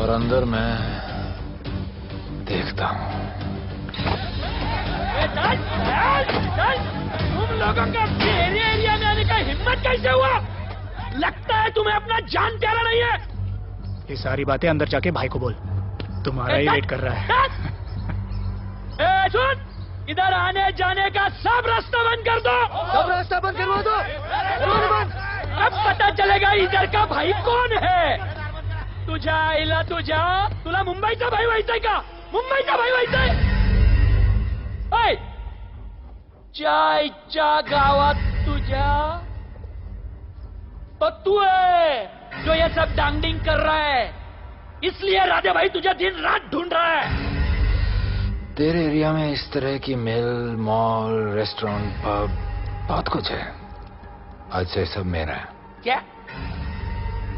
और अंदर मैं देखता हूँ। तुम लोगों का मेरे एरिया में आने का हिम्मत कैसे हुआ? लगता है तुम्हें अपना जान प्यारा नहीं है। ये सारी बातें अंदर जाके भाई को बोल, तुम्हारा ही वेट कर रहा है। सुन, इधर आने जाने का सब रास्ता बंद कर दो। सब रास्ता बंद करवा दो। अब पता चलेगा इधर का भाई कौन है। तुझा इला तुझा तुला मुंबईचा भाई व्हायचंय का? मुंबईचा भाई व्हायचंय? चायच्या गावात तुझ्या तो तू है जो ये सब डांगडिंग कर रहा है, इसलिए राधे भाई तुझे दिन रात ढूंढ रहा है। तेरे एरिया में इस तरह की मिल, मॉल, रेस्टोरेंट, पब बहुत कुछ है। आज से सब मेरा है। क्या?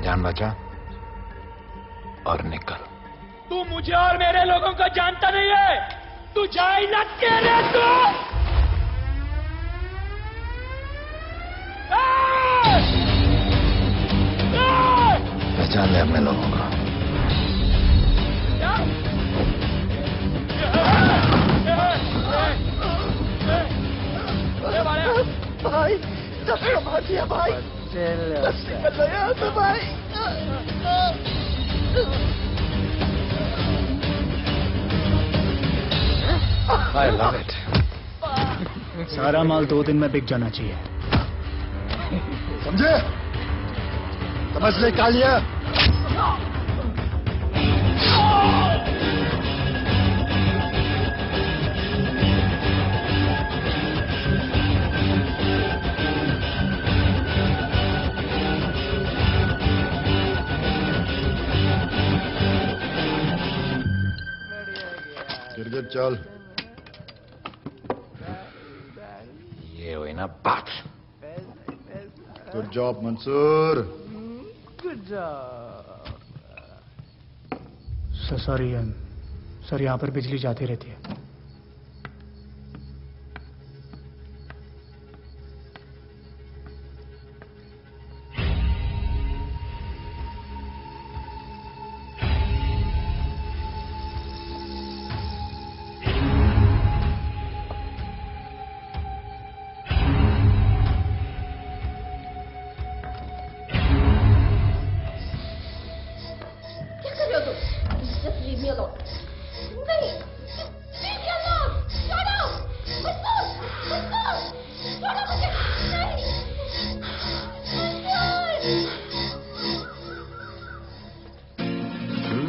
जान बचा और निकल। तू मुझे और मेरे लोगों को जानता नहीं है। तू जाए ना तेरे तू। पहचान ले अपने लोगों को। भाई सब मार दिया भाई। निकल गया तो भाई। I love it. सारा माल 2 दिन में बिक जाना चाहिए। समझे? समझ ले कालिया। गिरगिट चल। ये हुई ना बात। Good job Mansoor. Good job. Sorry sir, यहाँ पर बिजली जाती रहती है।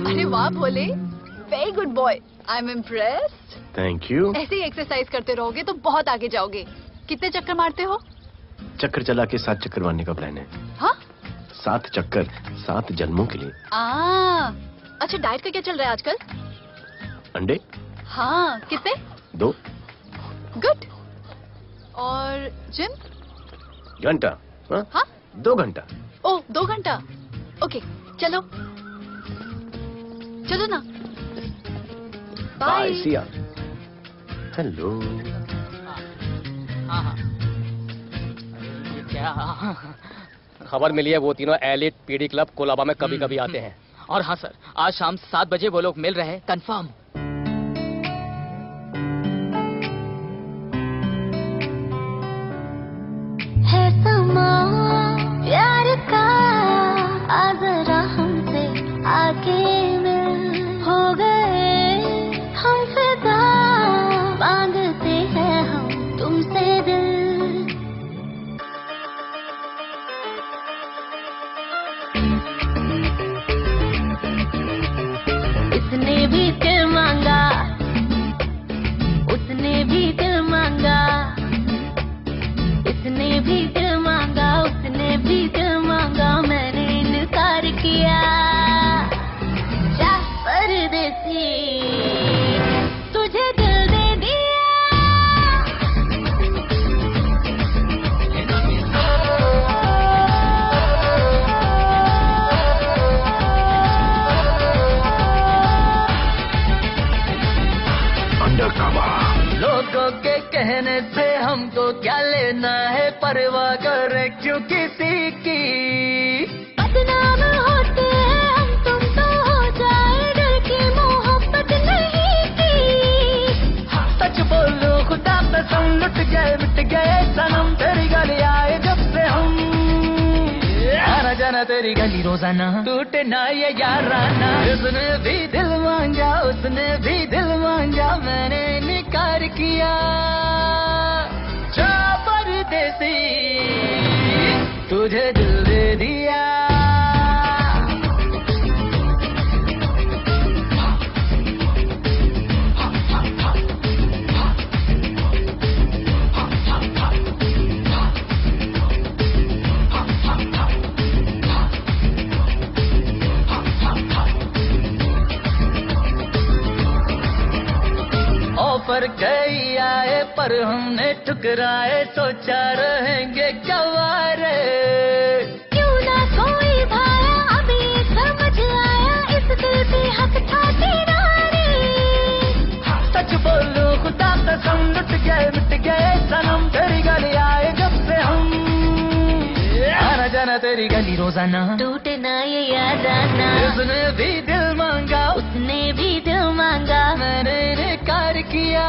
अरे वाह Bhole, very good boy. I am impressed. Thank you. ऐसे ही एक्सरसाइज करते रहोगे तो बहुत आगे जाओगे। कितने चक्कर मारते हो? चक्कर चला के 7 चक्कर मारने का प्लान है। हाँ? 7 चक्कर 7 जन्मों के लिए। अच्छा, डाइट का क्या चल रहा है आजकल? अंडे? हाँ, कितने? 2। गुड। और जिम? घंटा। हाँ? 2 घंटा। ओह, 2 घंटा। ओके, चलो चलो ना। बाय, सी या। हेलो। क्या खबर मिली है? वो तीनों एलिट पीडी क्लब कोलाबा में कभी कभी आते हैं। और हाँ सर, आज शाम 7 बजे वो लोग मिल रहे हैं, कंफर्म। है समा प्यार का, आ जरा हमसे आके मिल। हो गए हम फिदा, मांगते हैं हम तुमसे दिल। इसने भी दिल मांगा, उसने भी दिल मांगा, इसने भी दिल मांगा, उसने भी दिल मांगा, मैंने इनकार किया। जा परदेसी, तुझे दिल दे लोगों के कहने से हमको क्या लेना है, परवाह करे क्यों किसी की। बदनाम होते हैं हम, तुम तो हो जाए, डर की मोहब्बत नहीं की। सच बोलो खुदा कसम, लुट गए मिट गए सनम, तेरी गली आए जब से हम। आना जाना तेरी गली रोजाना, टूटे ना ये याराना। उसने भी दिल मांगा, उसने भी दिल मांगा, मैंने इनकार किया जा परदेसी तुझे दिल दे दिया ऑफर कई आए पर हमने ठुकराए सोचा रहेंगे क्या वारे क्यों ना कोई भाया अभी समझ आया इस दिल पे हक था तेरा रे सच बोलो खुदा कसम लुट गए मिट गए सनम तेरी गली आए जब से हम आना जाना तेरी गली रोजाना टूटे ना ये याद आना उसने भी दिल मांगा उसने भी दिल मांगा मैंने इनकार किया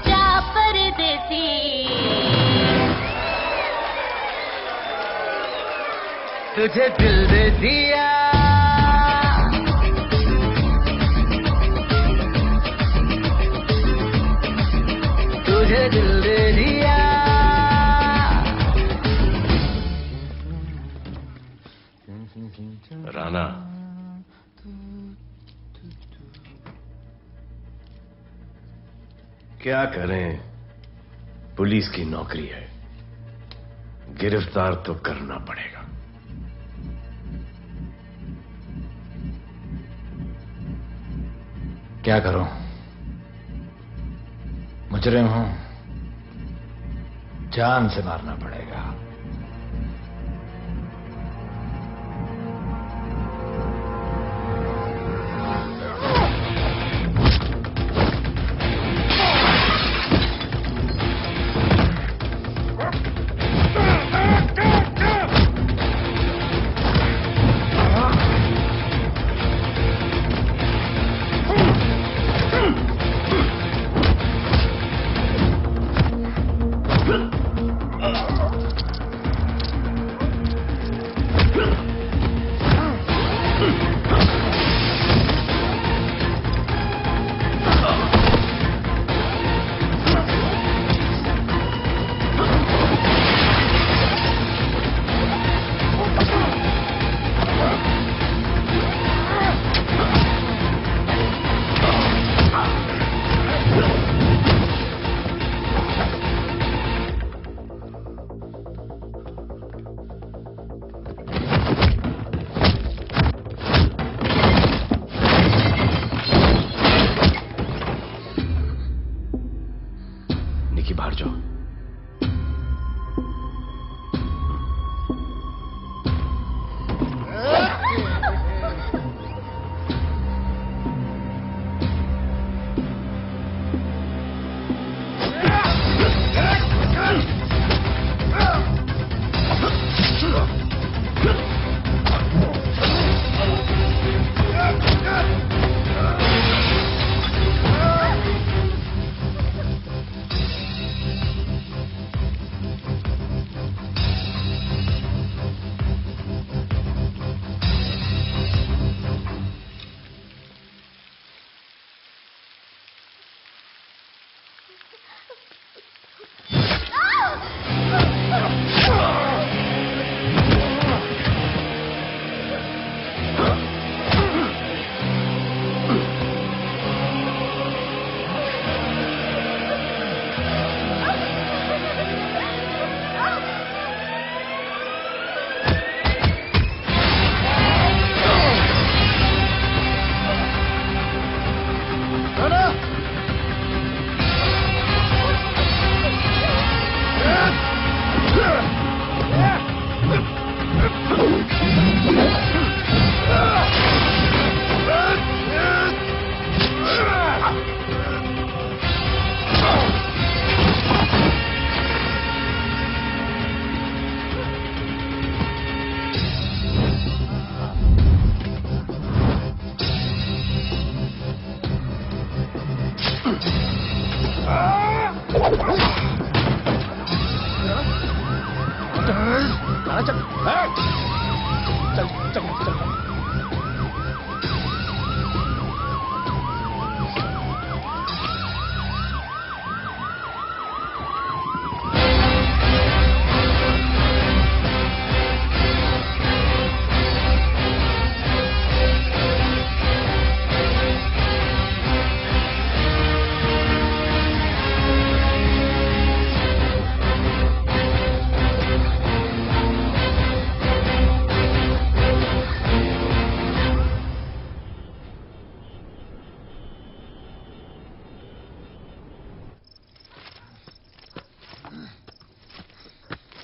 जा परदेसी तुझे दिल दे दिया तुझे दिल दे दिया राणा क्या करें पुलिस की नौकरी है गिरफ्तार तो करना पड़ेगा क्या करूं मुजरिम हूं जान से मारना पड़ेगा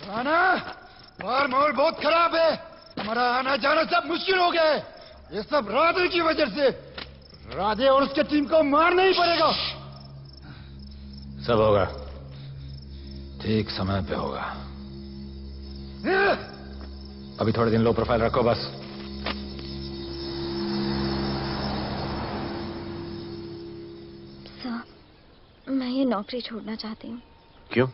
राणा, बाहर माहौल बहुत खराब है। हमारा आना जाना सब मुश्किल हो गया है। ये सब राधे की वजह से। राधे और उसके टीम को मारना ही पड़ेगा। सब होगा, ठीक समय पे होगा। अभी थोड़े दिन लो प्रोफाइल रखो बस। सर, मैं ये नौकरी छोड़ना चाहती हूँ। क्यों?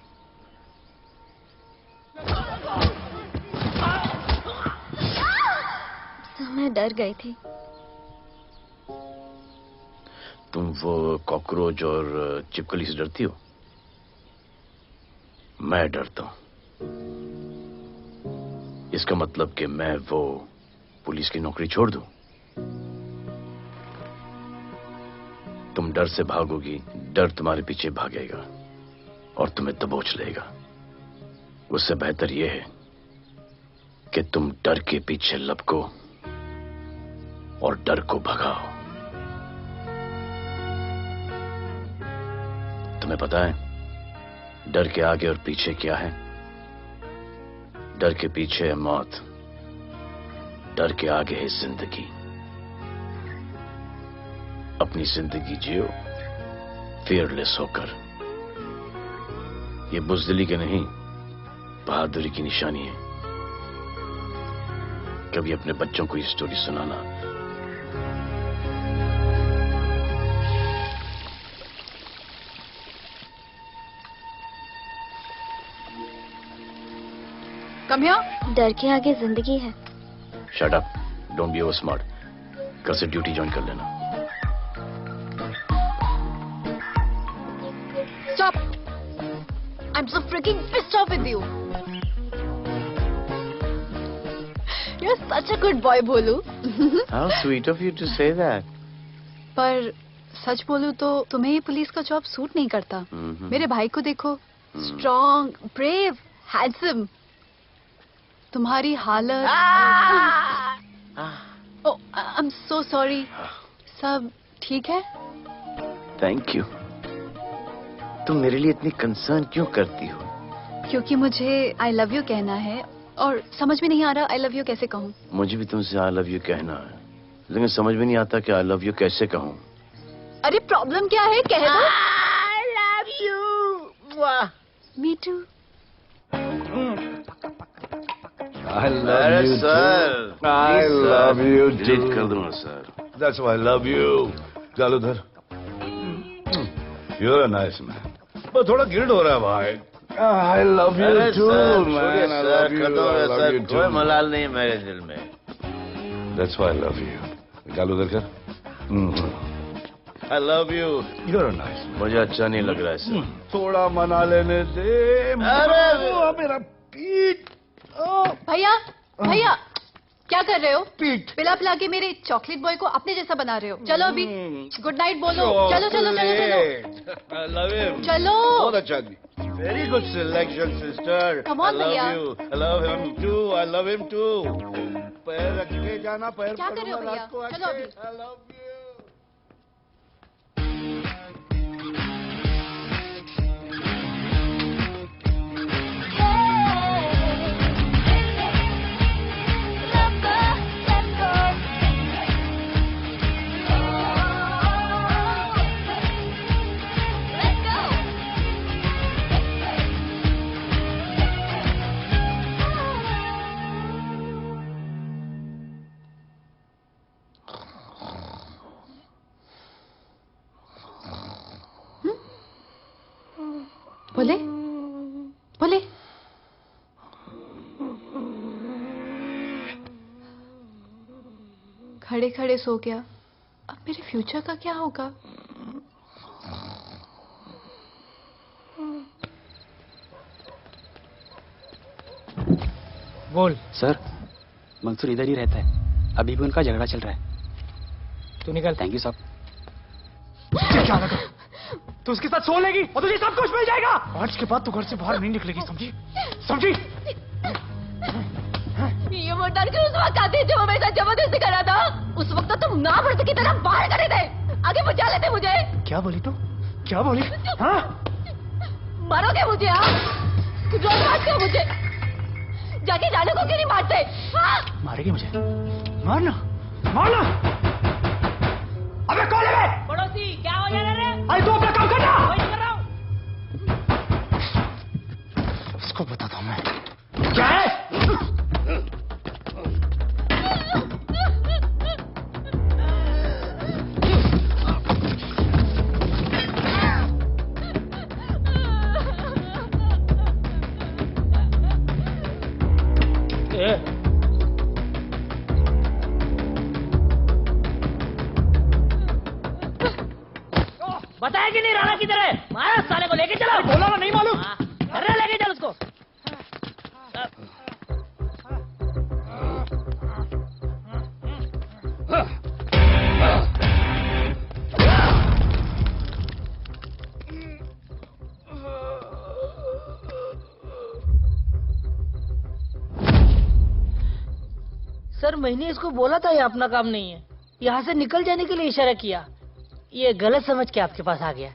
सर, मैं डर गई थी। तुम वो कॉकरोच और चिपकली से डरती हो? मैं डरता हूं। इसका मतलब कि मैं वो पुलिस की नौकरी छोड़ दूं? तुम डर से भागोगी, डर तुम्हारे पीछे भागेगा और तुम्हें दबोच लेगा। उससे बेहतर यह है कि तुम डर के पीछे लपको और डर को भगाओ। तुम्हें पता है डर के आगे और पीछे क्या है? डर के पीछे है मौत, डर के आगे है जिंदगी। अपनी जिंदगी जियो फियरलेस होकर। ये बुज़दिली के नहीं, बहादुरी की निशानी है। कभी अपने बच्चों को ये स्टोरी सुनाना। Come here. डर के आगे जिंदगी है। Shut up, don't be over smart. कल से ड्यूटी ज्वाइन कर लेना। Stop! I'm so freaking pissed off with you. You're such a good boy, Bholu. How sweet of you to say that. पर सच बोलूं तो तुम्हें ये पुलिस का जॉब सूट नहीं करता। मेरे भाई को देखो, स्ट्रॉन्ग, ब्रेव, हैंडसम। तुम्हारी हालत। ओह, आई एम सो सॉरी। सब ठीक है? Thank you. तुम मेरे लिए इतनी कंसर्न क्यों करती हो? क्योंकि मुझे आई लव यू कहना है और समझ में नहीं आ रहा आई लव यू कैसे कहूँ। मुझे भी तुमसे आई लव यू कहना है, लेकिन समझ में नहीं आता कि आई लव यू कैसे कहूँ। अरे प्रॉब्लम क्या है, कह दो। I love you. Me too. I love you too. I love you too. Delete कर दूंगा sir. That's why I love you. Jaludhar, you're a nice man. बस थोड़ा गिल्ड हो रहा है भाई। I love you too, man. I love you. I love you too. कोई मलाल नहीं है मेरे दिल में। That's why I love you. जालूधर कर। I love you. You're a nice man. मुझे अच्छा नहीं लग रहा है सर। थोड़ा मना लेने दे। मेरा पीठ। भैया, भैया, क्या कर रहे हो? पीठ पिला पिला के मेरे चॉकलेट बॉय को अपने जैसा बना रहे हो। चलो अभी गुड नाइट बोलो। चलो चलो चलो चलो। I love him. चलो। बहुत अच्छा आदमी। Very good selection, sister. Come on, I love भैया। you. I love him too. I love him too. पैर रख के जाना, पैर क्या कर रहे हो भैया? चलो अभी। I love you. बोले बोले। खड़े खड़े सो गया। अब मेरे फ्यूचर का क्या होगा? बोल। सर, मंसूर इधर ही रहता है। अभी भी उनका झगड़ा चल रहा है। तू निकल। थैंक यू साहब। क्या लगा? तू उसके साथ सो लेगी और तुझे सब कुछ मिल जाएगा। आज के बाद तू घर से बाहर नहीं निकलेगी, समझी? समझी? ये वो डर के उस वक्त आती जब वो मेरे साथ जबरदस्ती करा था। उस वक्त तो तुम ना भरते की तरह बाहर करे थे। आगे बुझा लेते मुझे। क्या बोली तू? क्या बोली? हाँ? मारोगे मुझे? आप कुछ और बात करो मुझे। जाके जाने को क्यों नहीं मारते? हाँ? मारेगी मुझे? मारना, मारना। अबे कौन है? पड़ोसी क्या हो जा रहा है? अरे तू अपना काम करना। वही कर रहा हूँ। इसको बताता हूँ मैं। क्या है? बताया कि नहीं राणा किधर है? मारा साले को लेके चलो। बोला ना नहीं मालूम। अरे लेके चल उसको। सर मैंने इसको बोला था ये अपना काम नहीं है, यहाँ से निकल जाने के लिए इशारा किया, ये गलत समझ के आपके पास आ गया।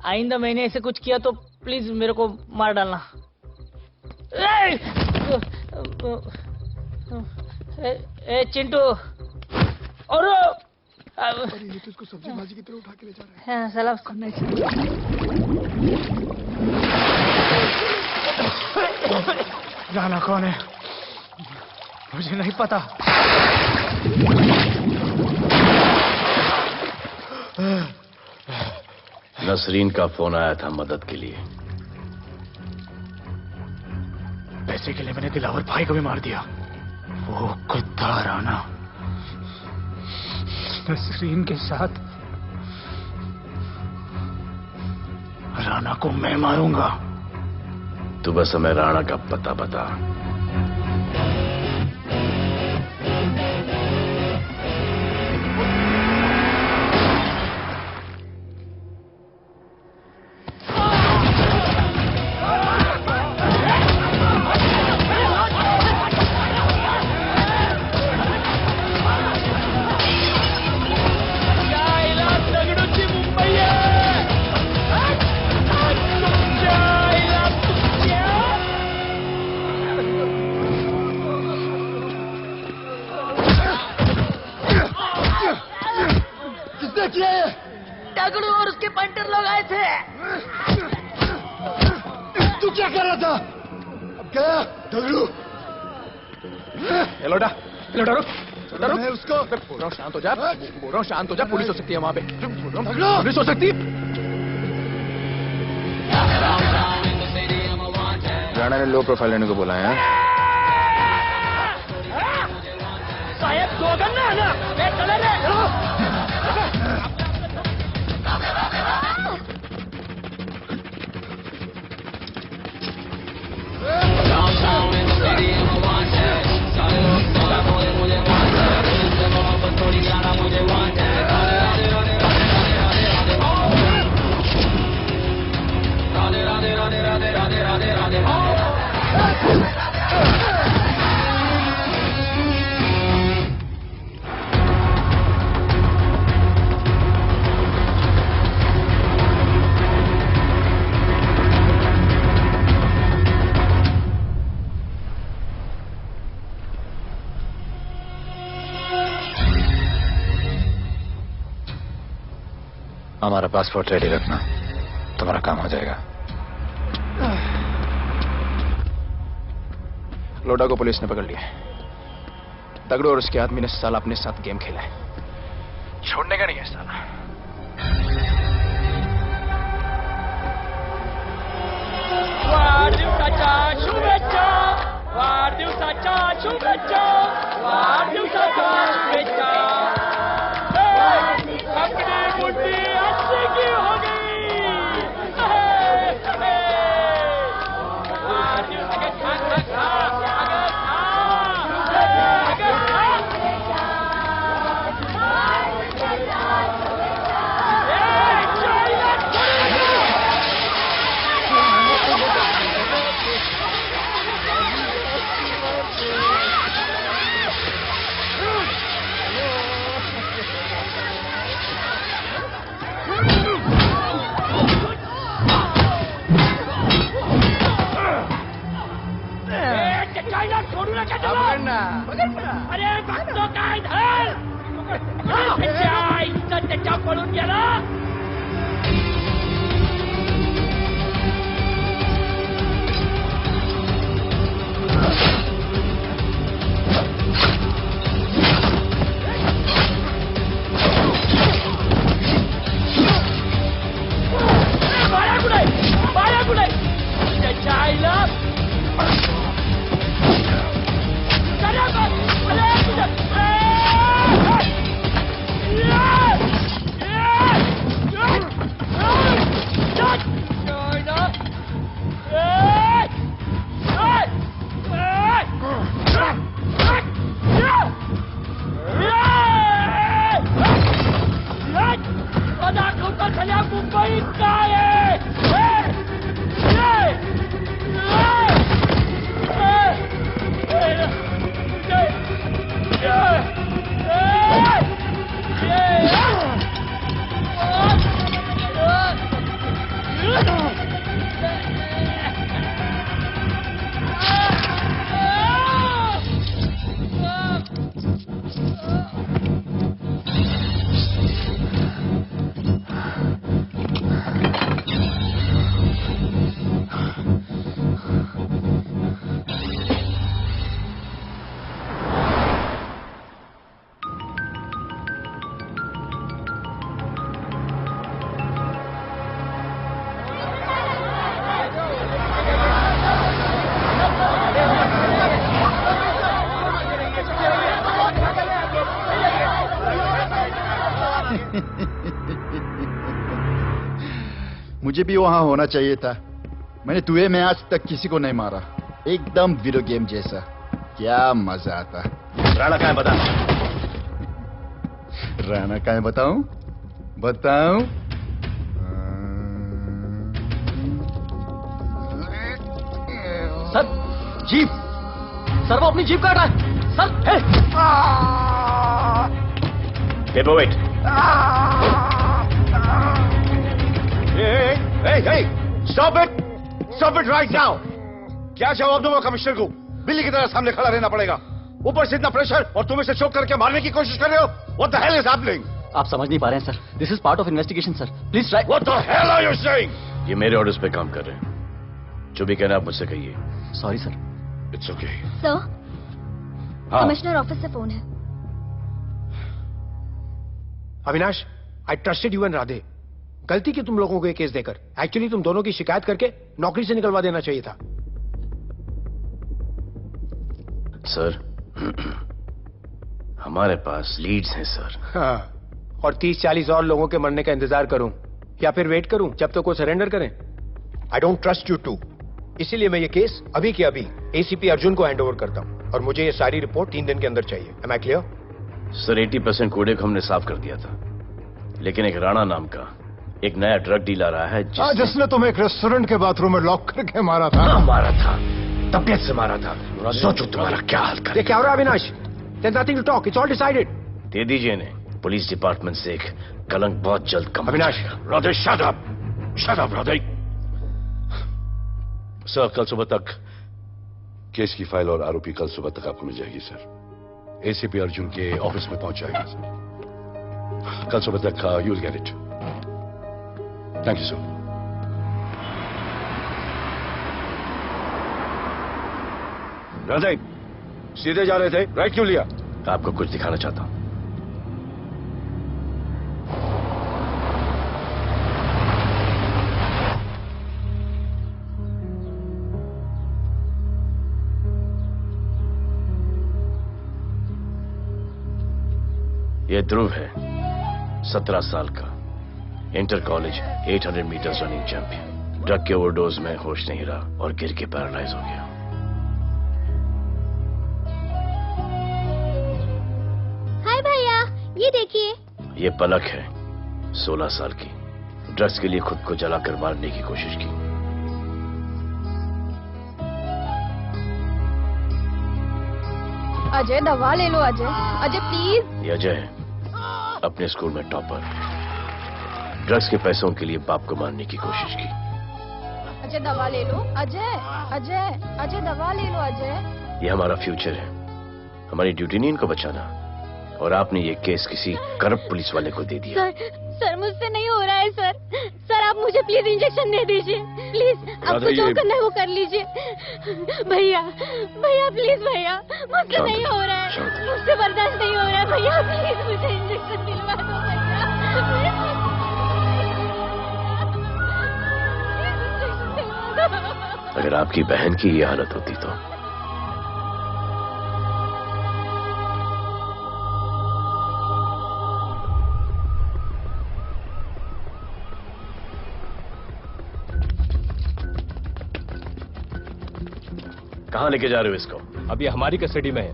आइंदा मैंने ऐसे कुछ किया तो प्लीज मेरे को मार डालना। ए चिंटू और ये तो इसको सब्जी भाजी की तरह उठा के ले जा रहा है। हाँ, सलाम करना राणा कौन है? मुझे नहीं पता। नसरीन का फोन आया था मदद के लिए। पैसे के लिए मैंने दिलावर भाई को भी मार दिया। वो कुत्ता राणा नसरीन के साथ। राणा को मैं मारूंगा। तू बस हमें राणा का पता बता। दगड़ू और उसके पंटर लोग आए थे। तू क्या कर रहा था? अब गया दगड़ू। लोटा लोटा रुक। मैं उसको बोल रहा हूँ शांत हो जा। बोल रहा हूँ शांत हो जा। पुलिस हो सकती है वहाँ पे। दगड़ू पुलिस हो सकती है। राणा ने लो प्रोफाइल लेने को बोला है। शायद दो गन्ना है ना? मैं चले रे। हमारा पासपोर्ट रेडी रखना, तुम्हारा काम हो जाएगा। लोडा को पुलिस ने पकड़ लिया। दगड़ू और उसके आदमी ने साला अपने साथ गेम खेला है। छोड़ने का नहीं है साला। वाढदिवसाच्या शुभेच्छा, वाढदिवसाच्या शुभेच्छा, वाढदिवसाच्या शुभेच्छा। अपनी बुद्धि अच्छी की हो गई। अरे भक्तों का इधर चचा पळून गेला बाळा कुठे त्याच्या आईला मुंबई काय मुझे भी वहां होना चाहिए था। मैंने तुए में आज तक किसी को नहीं मारा। एकदम वीडियो गेम जैसा। क्या मजा आता। राणा कहाँ है बता। राणा कहाँ है बताऊं? बताऊं? सर जीप, सर वो अपनी जीप काट रहा है sir. Paper weight. Hey, stop it right now! क्या जवाब दूंगा कमिश्नर को? बिल्ली की तरह सामने खड़ा रहना पड़ेगा। ऊपर से इतना प्रेशर और तुम इसे चोक करके मारने की कोशिश कर रहे हो। What the hell is happening? आप समझ नहीं पा रहे हैं sir. This is part of investigation sir. Please try। What the hell are you saying? ये मेरे ऑर्डर्स पे काम कर रहे हैं। जो भी कहना आप मुझसे कहिए। Sorry sir. It's okay। Sir, commissioner office से फोन है। Avinash, I trusted you and Radhe. गलती की तुम लोगों को ये केस देकर। एक्चुअली तुम दोनों की शिकायत करके नौकरी से निकलवा देना चाहिए था। सर, हमारे पास लीड्स हैं सर। हाँ, और 30-40 और लोगों के मरने का इंतजार करूं या फिर वेट करूं जब तक वो सरेंडर करें? I don't trust you too. इसीलिए मैं ये केस अभी के अभी एसीपी अर्जुन को हैंड ओवर करता हूं और मुझे ये सारी रिपोर्ट 3 दिन के अंदर चाहिए। M I clear? सर 80% कूड़े को हमने साफ कर दिया था, लेकिन एक राणा नाम का एक नया ड्रग डीलर आया है जिसने तुम्हें एक रेस्टोरेंट के बाथरूम में लॉक करके मारा था। हाँ, मारा था, तबीयत से मारा था। सोचो तुम्हारा क्या हाल कर। ये क्या हो रहा है Avinash? There's nothing to talk. It's all decided. दे दीजिए इन्हें। पुलिस डिपार्टमेंट से एक कलंक बहुत जल्द कम। Avinash, Radhe shut up Radhe. Sir कल सुबह तक केस की फाइल और आरोपी कल सुबह तक आपको मिल जाएगी सर। एसीपी अर्जुन के ऑफिस में पहुंच जाएगी सर। कल सुबह तक you will get it. Thank you sir. Radhe सीधे जा रहे थे, राइट क्यों लिया? आपको कुछ दिखाना चाहता हूं। ये ध्रुव है, 17 साल का, inter college 800 meters running champion. Drug के ओवरडोज में होश नहीं रहा और गिर के पैरालाइज हो गया। हाय भैया, ये देखिए। ये पलक है, 16 साल की। ड्रग्स के लिए खुद को जलाकर मारने की कोशिश की। अजय दवा ले लो। अजय प्लीज। ये अजय है, अपने स्कूल में टॉपर। ड्रग्स के पैसों के लिए बाप को मारने की कोशिश की। अजय दवा ले लो। अजय दवा ले लो। अजय ये हमारा फ्यूचर है, हमारी ड्यूटी नहीं इनको बचाना, और आपने ये केस किसी करप्ट पुलिस वाले को दे दिया। सर मुझसे नहीं हो रहा है सर। सर आप मुझे प्लीज इंजेक्शन दे दीजिए प्लीज। आपको जो करना है वो कर लीजिए। भैया भैया प्लीज भैया, मुझसे नहीं हो रहा है, मुझसे बर्दाश्त नहीं हो रहा है भैया, प्लीज मुझे इंजेक्शन दिलवा दो भैया। अगर आपकी बहन की ये हालत होती तो कहां लेके जा रहे हो इसको? अभी हमारी कस्टडी में है।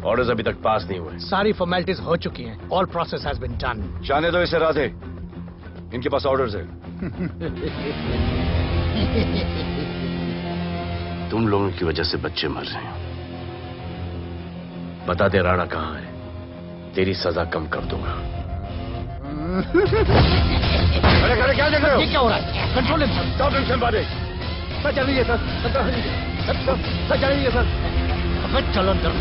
ऑर्डर्स अभी तक पास नहीं हुए। सारी फॉर्मेलिटीज हो चुकी हैं। All process has been done. जाने दो इसे राधे, इनके पास ऑर्डर्स है। तुम लोगों की वजह से बच्चे मर रहे हैं। बता दे राणा कहां है, तेरी सजा कम कर दूंगा। अरे अरे क्या देख रहे हो? ये क्या हो रहा है? Control himself. स्टॉप हिमसेल्फ बारे। सर चल रही है सर, सर चल रही है सर। अबे चलो अंदर।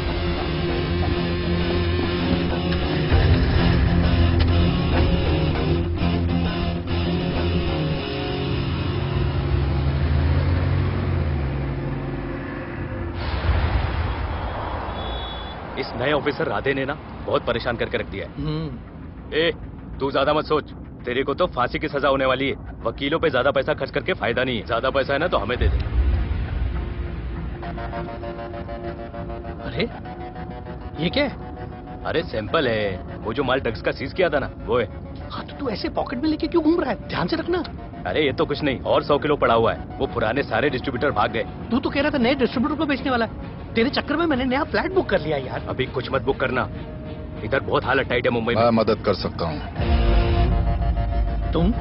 इस नए ऑफिसर राधे ने ना बहुत परेशान करके रख दिया है। ए, तू ज्यादा मत सोच, तेरे को तो फांसी की सजा होने वाली है। वकीलों पे ज्यादा पैसा खर्च करके फायदा नहीं है। ज्यादा पैसा है ना तो हमें दे दे। अरे ये क्या है? अरे सैंपल है, वो जो माल ड्रग्स का सीज किया था ना वो है। हाँ तो तू ऐसे पॉकेट में लेके क्यों घूम रहा है? ध्यान से रखना। अरे ये तो कुछ नहीं, और 100 किलो पड़ा हुआ है। वो पुराने सारे डिस्ट्रीब्यूटर भाग गए। तू तो कह रहा था नए डिस्ट्रीब्यूटर को बेचने वाला है। तेरे चक्कर में मैंने नया फ्लैट बुक कर लिया यार। अभी कुछ मत बुक करना, इधर बहुत हालत टाइट है मुंबई में। मैं मदद कर सकता हूँ। तुम?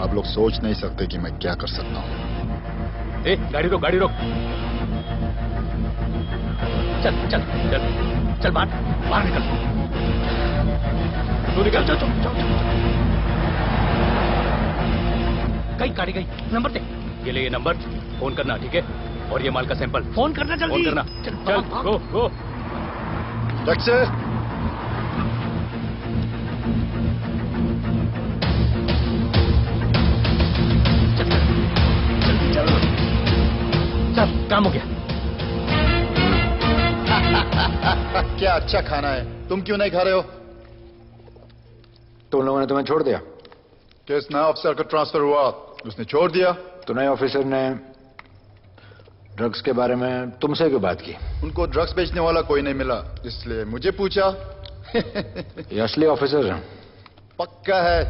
आप लोग सोच नहीं सकते कि मैं क्या कर सकता हूँ। ए, गाड़ी रोक, गाड़ी रोक। चल चल चल चल बाहर निकल। तू निकल। चल चल चल। कहीं गाड़ी गई, नंबर दे। ये ले ये नंबर, फोन करना ठीक है? और ये माल का सैंपल फोन करना जल्दी। फोन करना। चल गो गो। टैक्सी। चल काम हो गया। क्या अच्छा खाना है, तुम क्यों नहीं खा रहे हो? तुम लोगों ने तुम्हें छोड़ दिया? किस नए ऑफिसर का ट्रांसफर हुआ उसने छोड़ दिया? तो नए ऑफिसर ने ड्रग्स के बारे में तुमसे क्यों बात की? उनको ड्रग्स बेचने वाला कोई नहीं मिला, इसलिए मुझे पूछा। ये असली ऑफिसर है? पक्का है,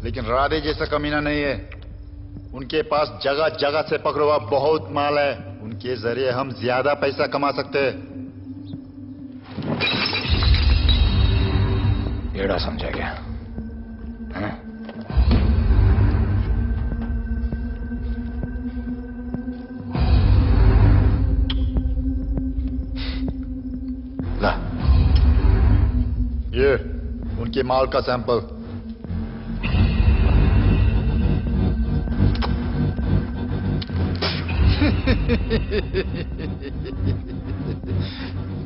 लेकिन राधे जैसा कमीना नहीं है। उनके पास जगह जगह से पकड़ा हुआ बहुत माल है, उनके जरिए हम ज्यादा पैसा कमा सकते हैं। एड़ा समझा गया? हाँ? ला, ये उनके माल का सैंपल।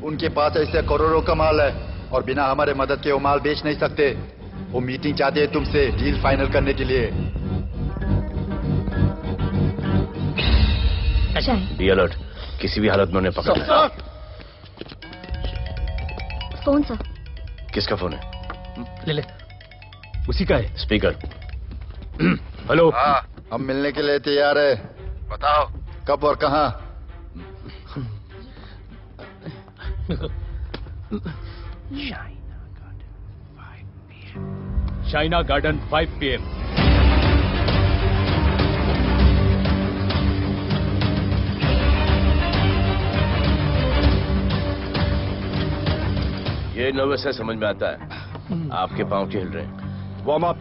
उनके पास ऐसे करोड़ों का माल है और बिना हमारे मदद के वो माल बेच नहीं सकते। वो मीटिंग चाहते हैं तुमसे डील फाइनल करने के लिए। बी अलर्ट, किसी भी हालत में उन्हें पकड़ना। Phone sir. किसका फोन है? ले ले। उसी का है। स्पीकर। हेलो। हाँ, हम मिलने के लिए तैयार है। बताओ कब और कहाँ? China garden 5 PM। ये नर्वस है, समझ में आता है। आपके पांव क्यों हिल रहे हैं? Warm up,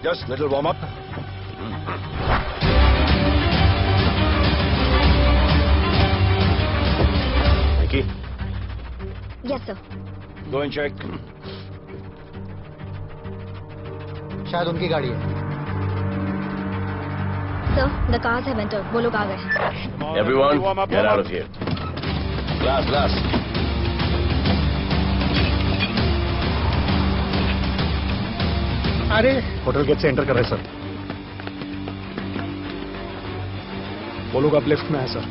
just little warm up. Yes sir. Go and check. शायद उनकी गाड़ी है। Sir the cars have entered, वो लोग आ गए हैं। Everyone, get out of here. Glass, glass. अरे होटल गेट से एंटर कर रहे हैं सर। वो लोग अब लिफ्ट में है सर।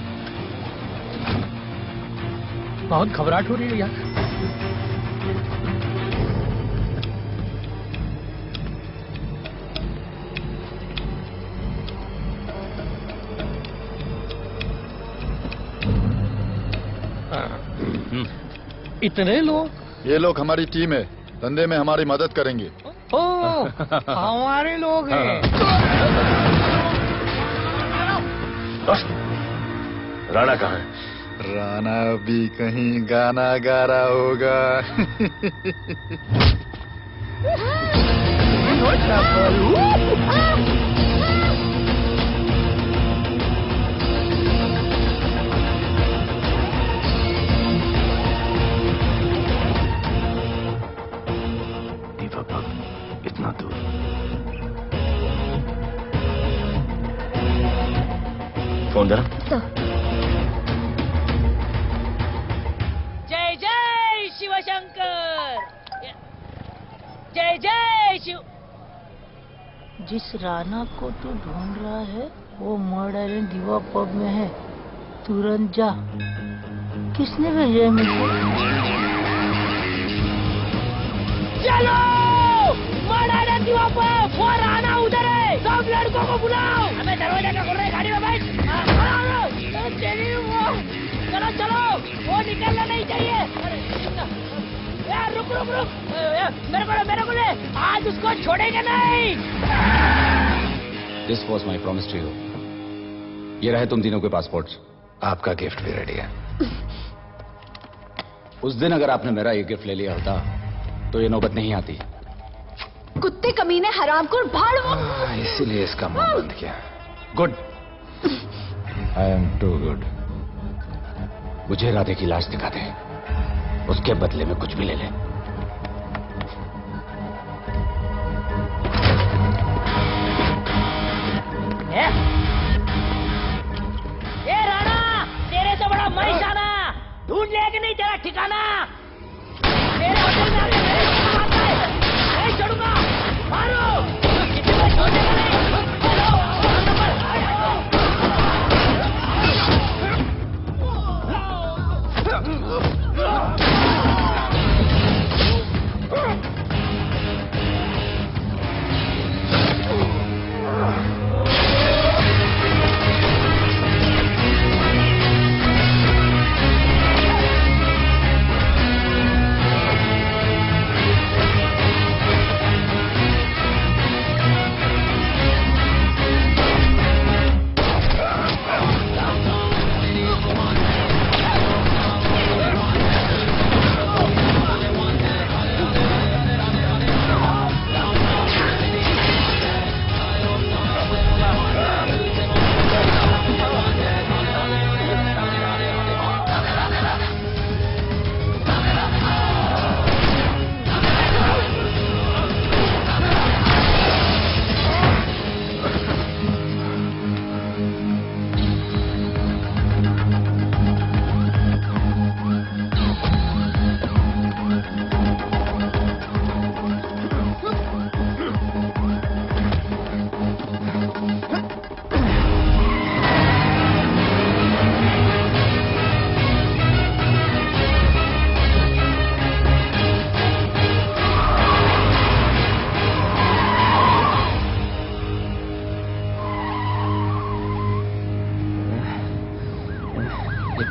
बहुत घबराहट हो रही है यार। इतने लोग? ये लोग हमारी टीम है, धंधे में हमारी मदद करेंगे। ओ, हमारे लोग हैं। राणा कहाँ है? राणा भी कहीं गाना गा रहा होगा। इतना दूर। फोन जरा। जय जय शिवशंकर, जय जय शिव। जिस राणा को तू ढूंढ रहा है वो मर्डर इन दीवा पब में है, तुरंत जा। किसने भेजा है मुझे? चलो मर्डर इन दीवा पब, वो राणा उधर है, सब लड़कों को बुलाओ। हमें दरवाजा क्या खोल रहे, गाड़ी में बैठ। चलो चलो, वो निकलना नहीं चाहिए। यार रुक रुक रुक, मेरे को ले, आज उसको छोड़ेंगे नहीं। This was my promise to you. ये रहे तुम तीनों के पासपोर्ट्स। आपका गिफ्ट भी रेडी है। उस दिन अगर आपने मेरा ये गिफ्ट ले लिया होता तो ये नौबत नहीं आती। कुत्ते कमीने हरामखोर भाड़। इसीलिए इसका मुंह बंद किया। Good, I am too good. मुझे राधे की लाश दिखा दे, उसके बदले में कुछ भी ले ले। ए राणा, तेरे से बड़ा मैं शाना, ढूंढ लिया कि नहीं तेरा ठिकाना? मेरे होटल में आके मेरे को मारता है, नहीं छोड़ूंगा, मारो। किसी को छोड़ेगा नहीं।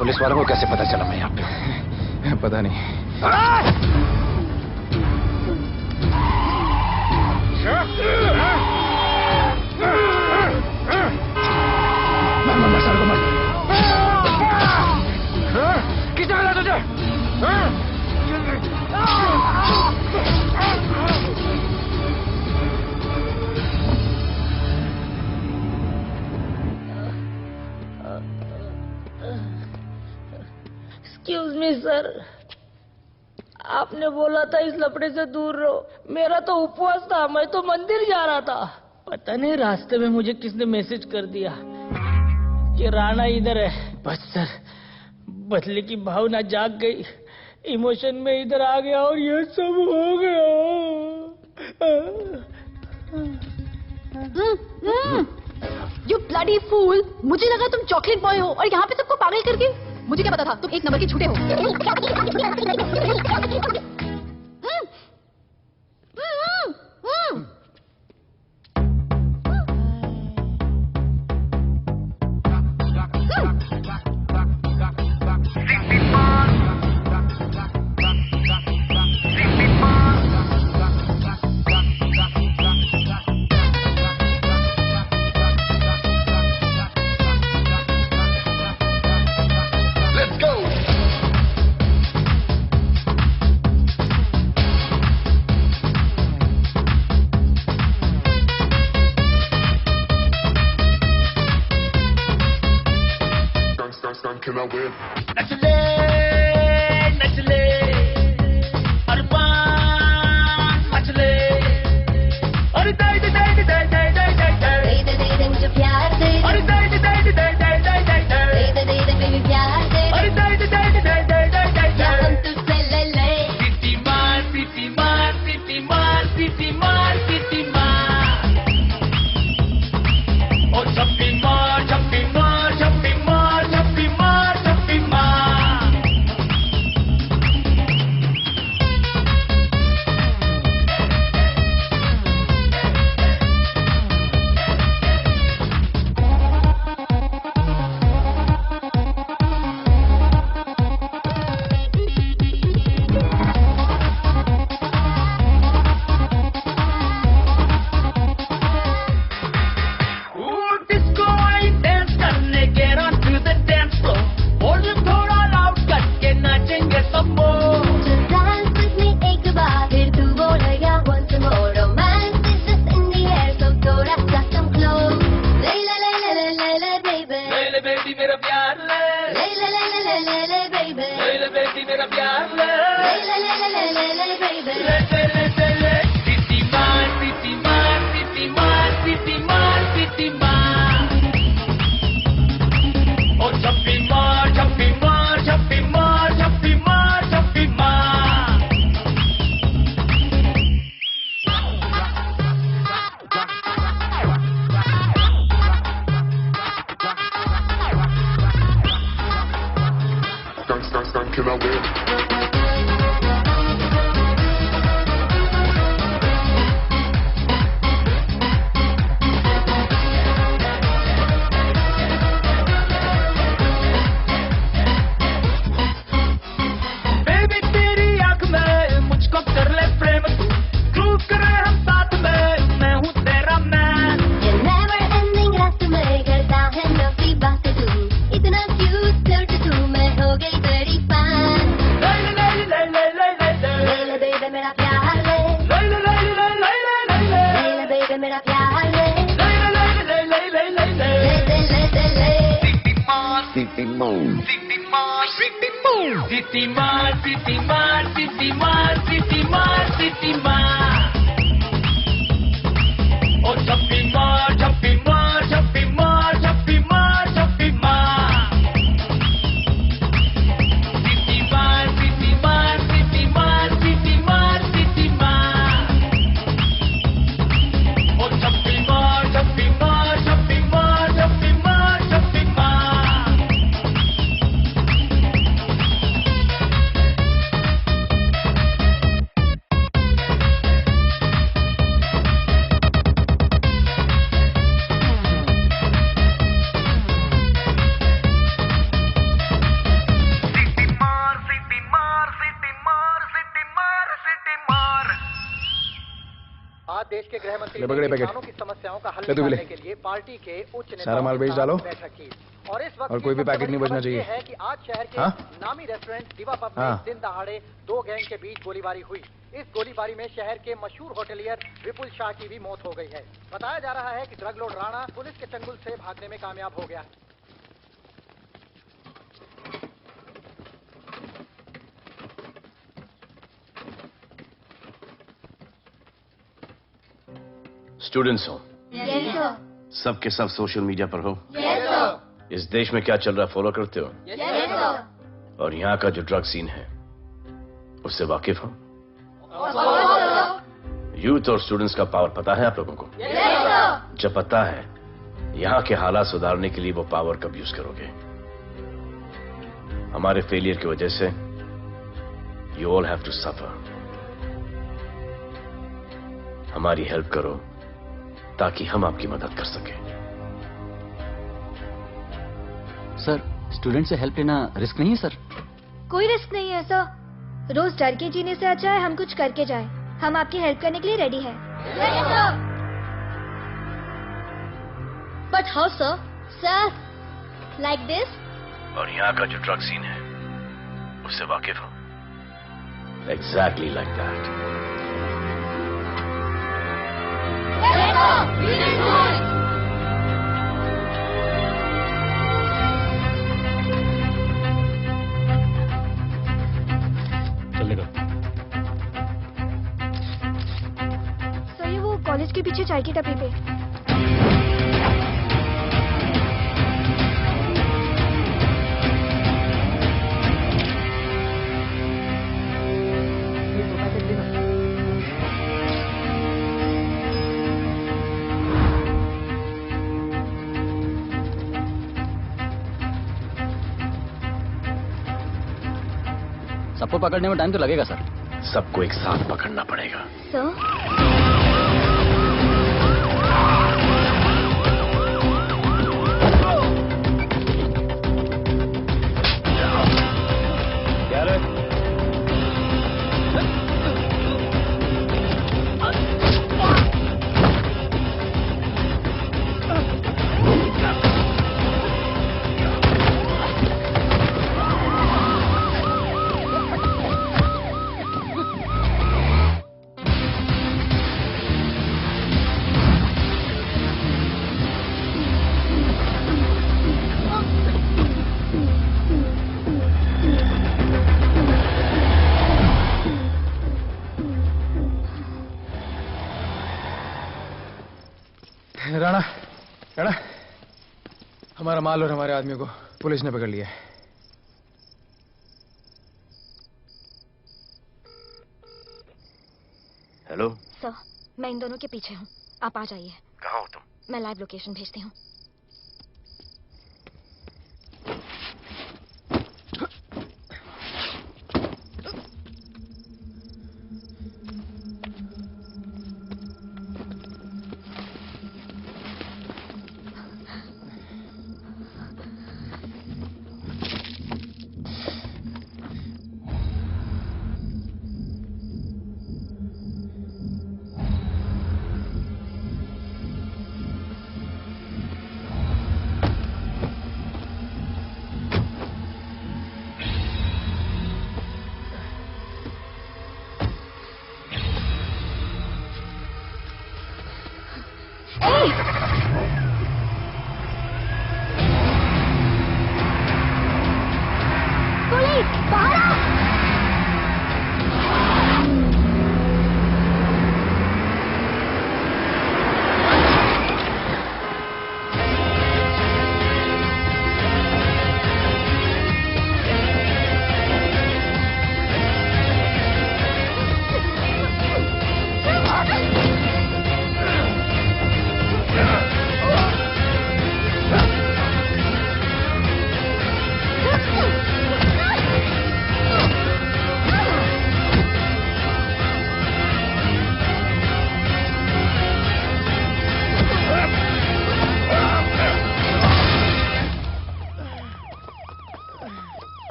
पुलिस वालों को कैसे पता चला मैं यहाँ पे? पता नहीं। किसने मिला तुझे? एक्सक्यूज मी सर, आपने बोला था इस लफड़े से दूर रहो। मेरा तो उपवास था, मैं तो मंदिर जा रहा था। पता नहीं रास्ते में मुझे किसने मैसेज कर दिया कि राणा इधर है। बस सर, बदले की भावना जाग गई, इमोशन में इधर आ गया और ये सब हो गया। You bloody fool! मुझे लगा तुम चॉकलेट बॉय हो और यहाँ पे सबको पागल करके। मुझे क्या पता था तुम एक नंबर के झूठे हो। पार्टी के उच्च सारा माल बेच डालो और इस वक्त और कोई भी पैकेट नहीं बचना चाहिए है कि आज शहर के नामी रेस्टोरेंट दिवा पब में दिन दहाड़े दो गैंग के बीच गोलीबारी हुई। इस गोलीबारी में शहर के मशहूर होटलियर विपुल शाह की भी मौत हो गई है। बताया जा रहा है कि ड्रग लॉर्ड राणा पुलिस के चंगुल से भागने में कामयाब हो गया। स्टूडेंट्स हो Yes, sir. सब के सब सोशल मीडिया पर हो? Yes, sir. इस देश में क्या चल रहा है फॉलो करते हो? Yes, sir. और यहाँ का जो ड्रग सीन है उससे वाकिफ हो? यूथ और स्टूडेंट्स का पावर पता है आप लोगों को? जब पता है, यहाँ के हालात सुधारने के लिए वो पावर कब यूज करोगे? हमारे फेलियर की वजह से you all have to suffer. हमारी हेल्प करो ताकि हम आपकी मदद कर सकें। सर, स्टूडेंट से हेल्प लेना रिस्क नहीं है सर? कोई रिस्क नहीं है सर। रोज डर के जीने से अच्छा है हम कुछ करके जाए। हम आपकी हेल्प करने के लिए रेडी हैं। But how sir? Sir, like this? और यहाँ का जो ड्रग सीन है उससे वाकिफ हो? Exactly like that. चलेगा। सर, ये वो कॉलेज के पीछे चाय की टपरी पे। सबको पकड़ने में टाइम तो लगेगा सर। सबको एक साथ पकड़ना पड़ेगा। राणा, राणा, हमारा माल और हमारे आदमियों को पुलिस ने पकड़ लिया है। हेलो सर, मैं इन दोनों के पीछे हूँ। आप आ जाइए। कहाँ हो तुम? मैं लाइव लोकेशन भेजती हूँ।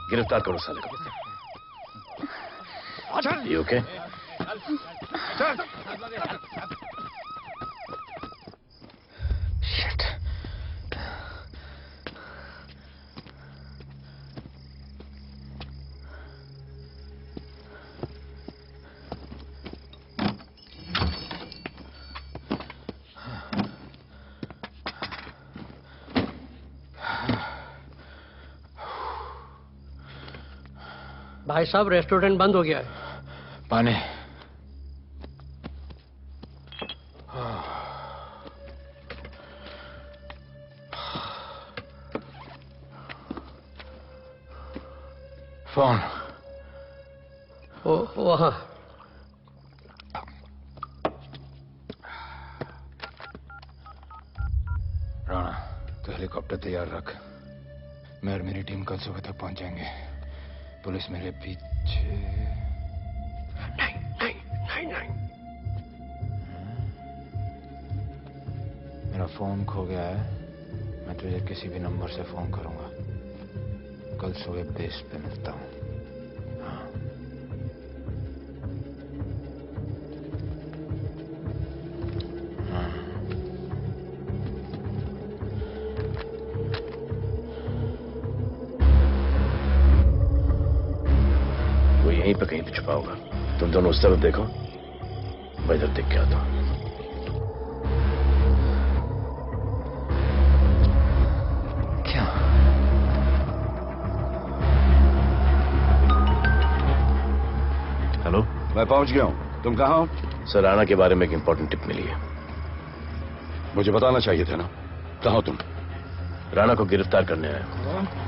गिरफ्तार करो साले को। You okay? Shit. भाई साहब, रेस्टोरेंट बंद हो गया है। पानी। फोन। वहाँ। हेलीकॉप्टर तैयार रख। मैं और मेरी टीम कल सुबह तक पहुंच जाएंगे। पुलिस मेरे पीछे नहीं। मेरा फोन खो गया है। मैं तुझे किसी भी नंबर से फोन करूंगा। कल सुबह बेस पे मिलता हूं। वो यहीं पे कहीं पे छुपा होगा। तुम दोनों उस तरफ देखो, मैं इधर देख के आता हूं। हेलो, मैं पहुंच गया हूं। तुम कहां हो? सर, राणा के बारे में एक इंपॉर्टेंट टिप मिली है। मुझे बताना चाहिए था ना। कहां हो तुम? राणा को गिरफ्तार करने आया हूं।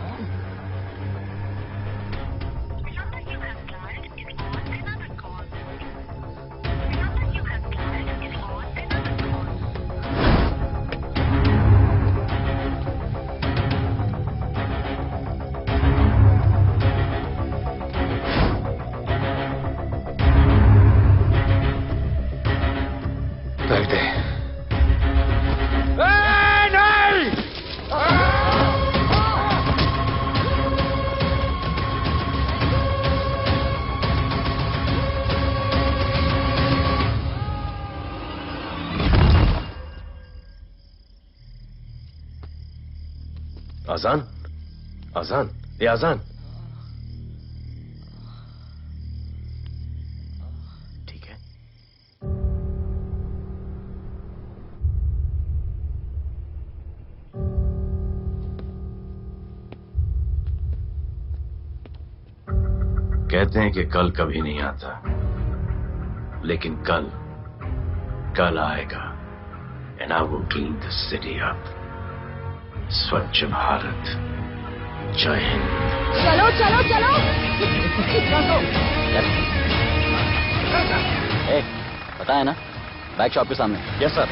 आजान, आजान, ये आजान। ठीक है। कहते हैं कि कल कभी नहीं आता, लेकिन कल आएगा। And I will clean the city up. स्वच्छ भारत। जय हिंद। चलो चलो चलो। पता है ना, बाइक शॉप के सामने। Yes sir.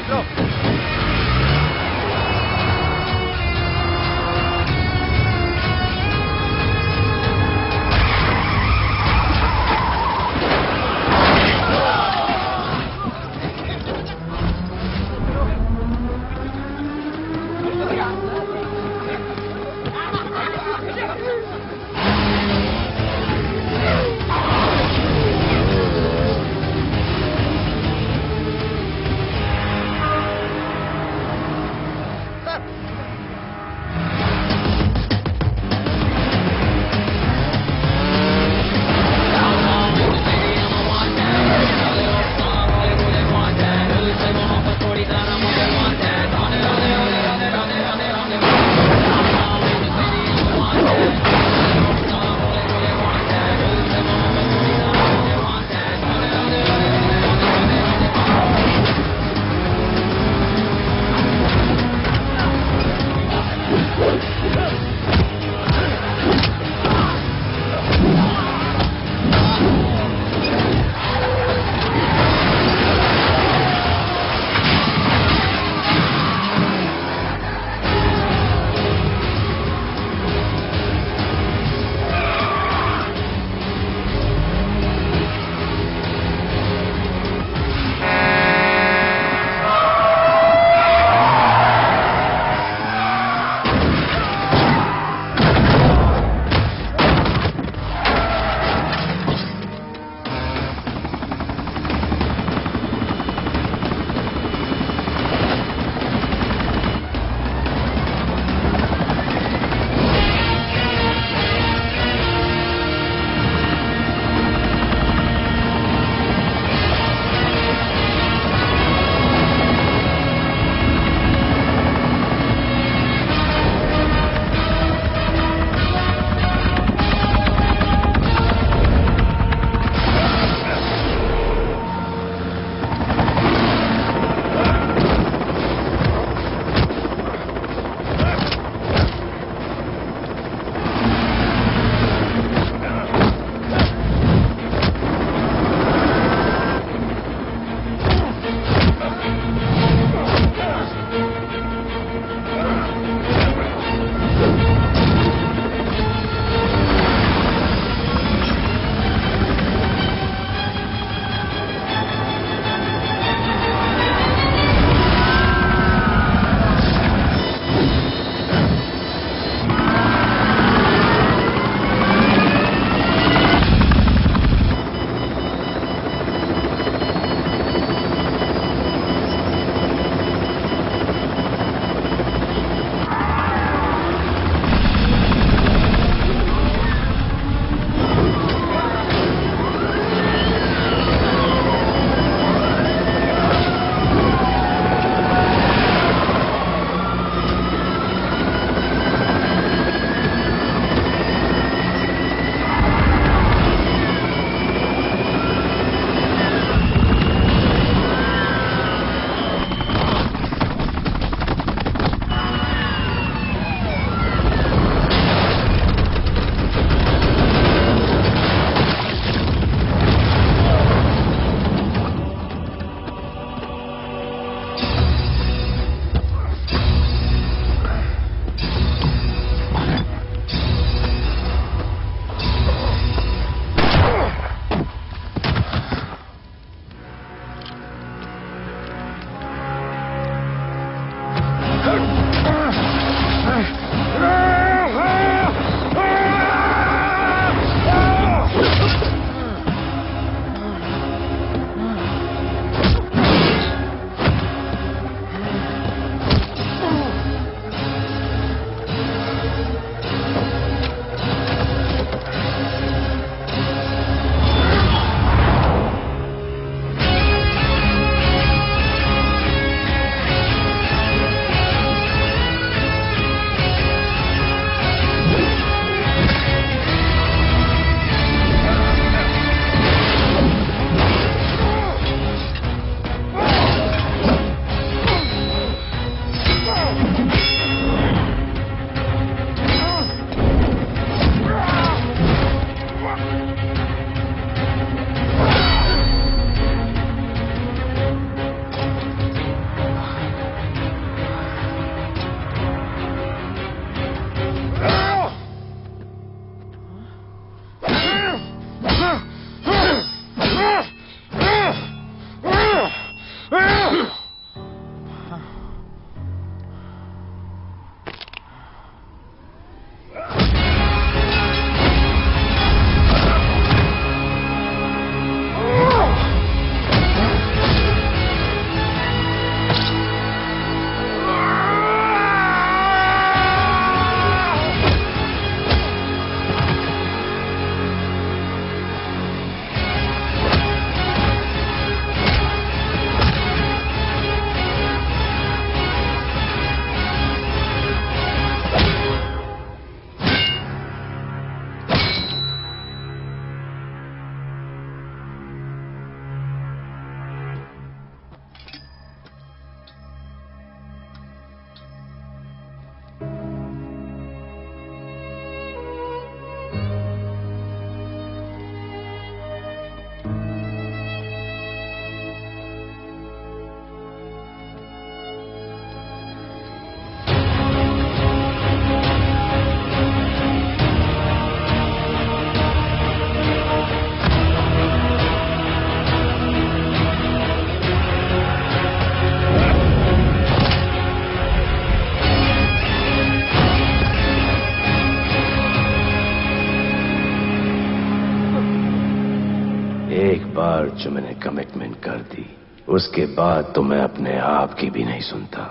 बार जो मैंने कमिटमेंट कर दी, उसके बाद तो मैं अपने आप की भी नहीं सुनता।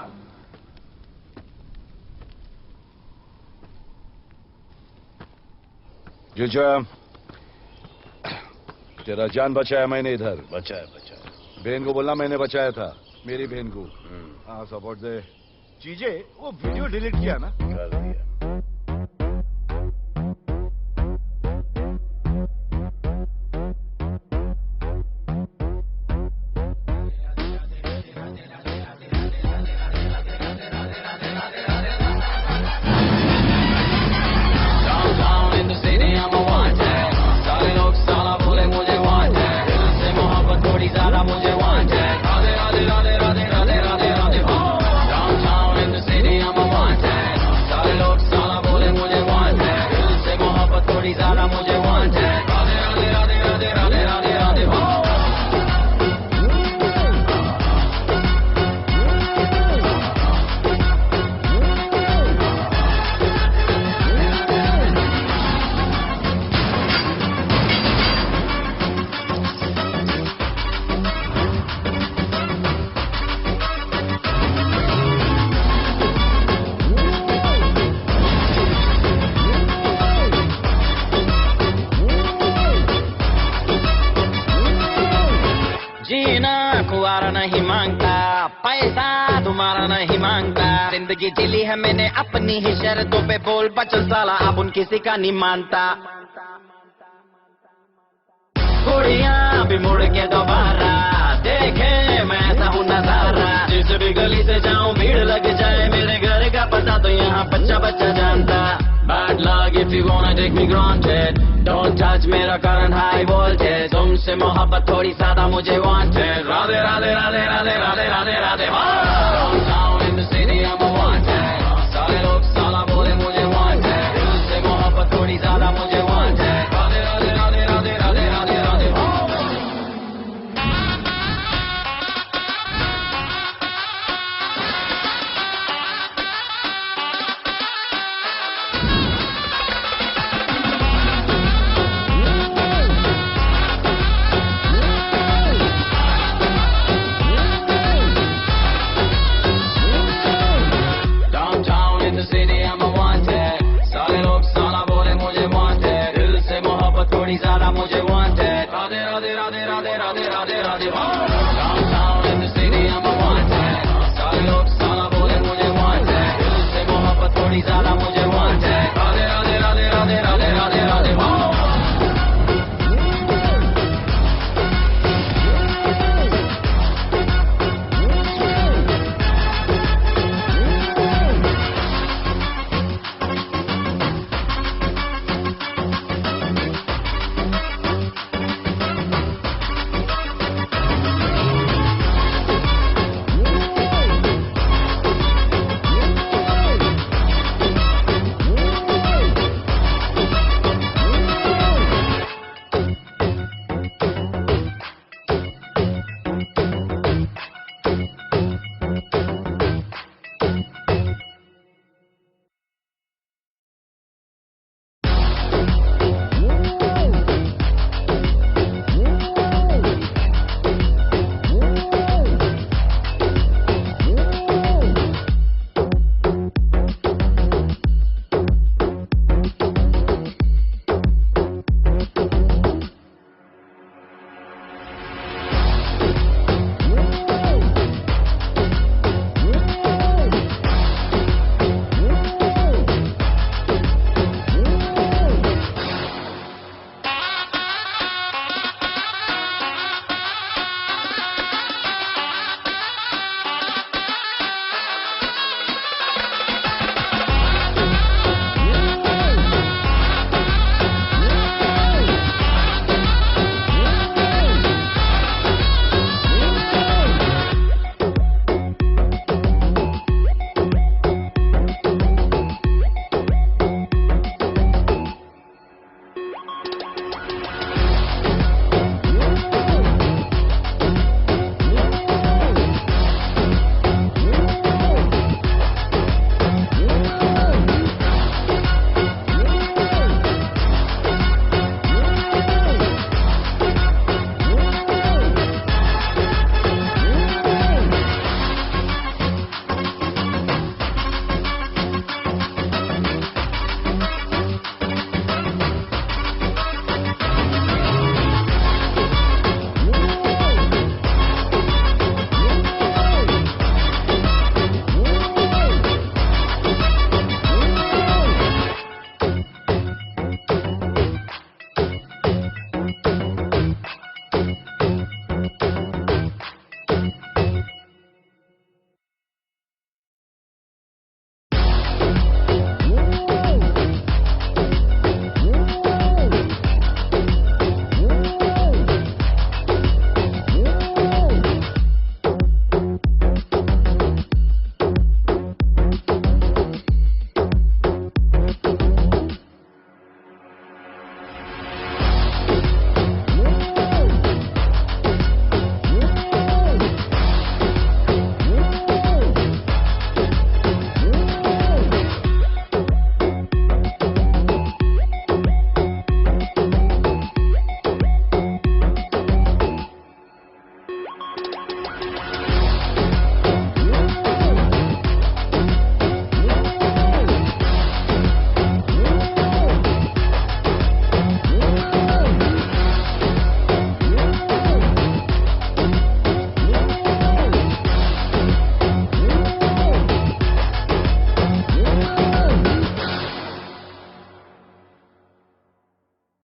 जीजा, तेरा जान बचाया मैंने इधर। बचाया। बहन को बोलना मैंने बचाया था, मेरी बहन को। हाँ, सपोर्ट दे। चीजें वो वीडियो डिलीट किया ना? कर दिया। नहीं मांगता, पैसा तुम्हारा नहीं मांगता, जिंदगी जिली है मैंने अपनी ही शर्तों पे, बोल बचल साला अब उन किसी का नहीं मानता। कुड़ियाँ भी मुड़ के दोबारा देखे मैं ऐसा हूँ नजारा, जिस भी गली से जाऊँ भीड़ लग जाए, मेरे घर का पता तो यहाँ बच्चा बच्चा जानता। Bad luck if you wanna take me granted, don't touch मेरा current high voltage, तुमसे मोहब्बत थोड़ी ज्यादा मुझे wanted, Radhe Radhe Radhe Radhe Radhe Radhe Radhe, downtown in the city I'm a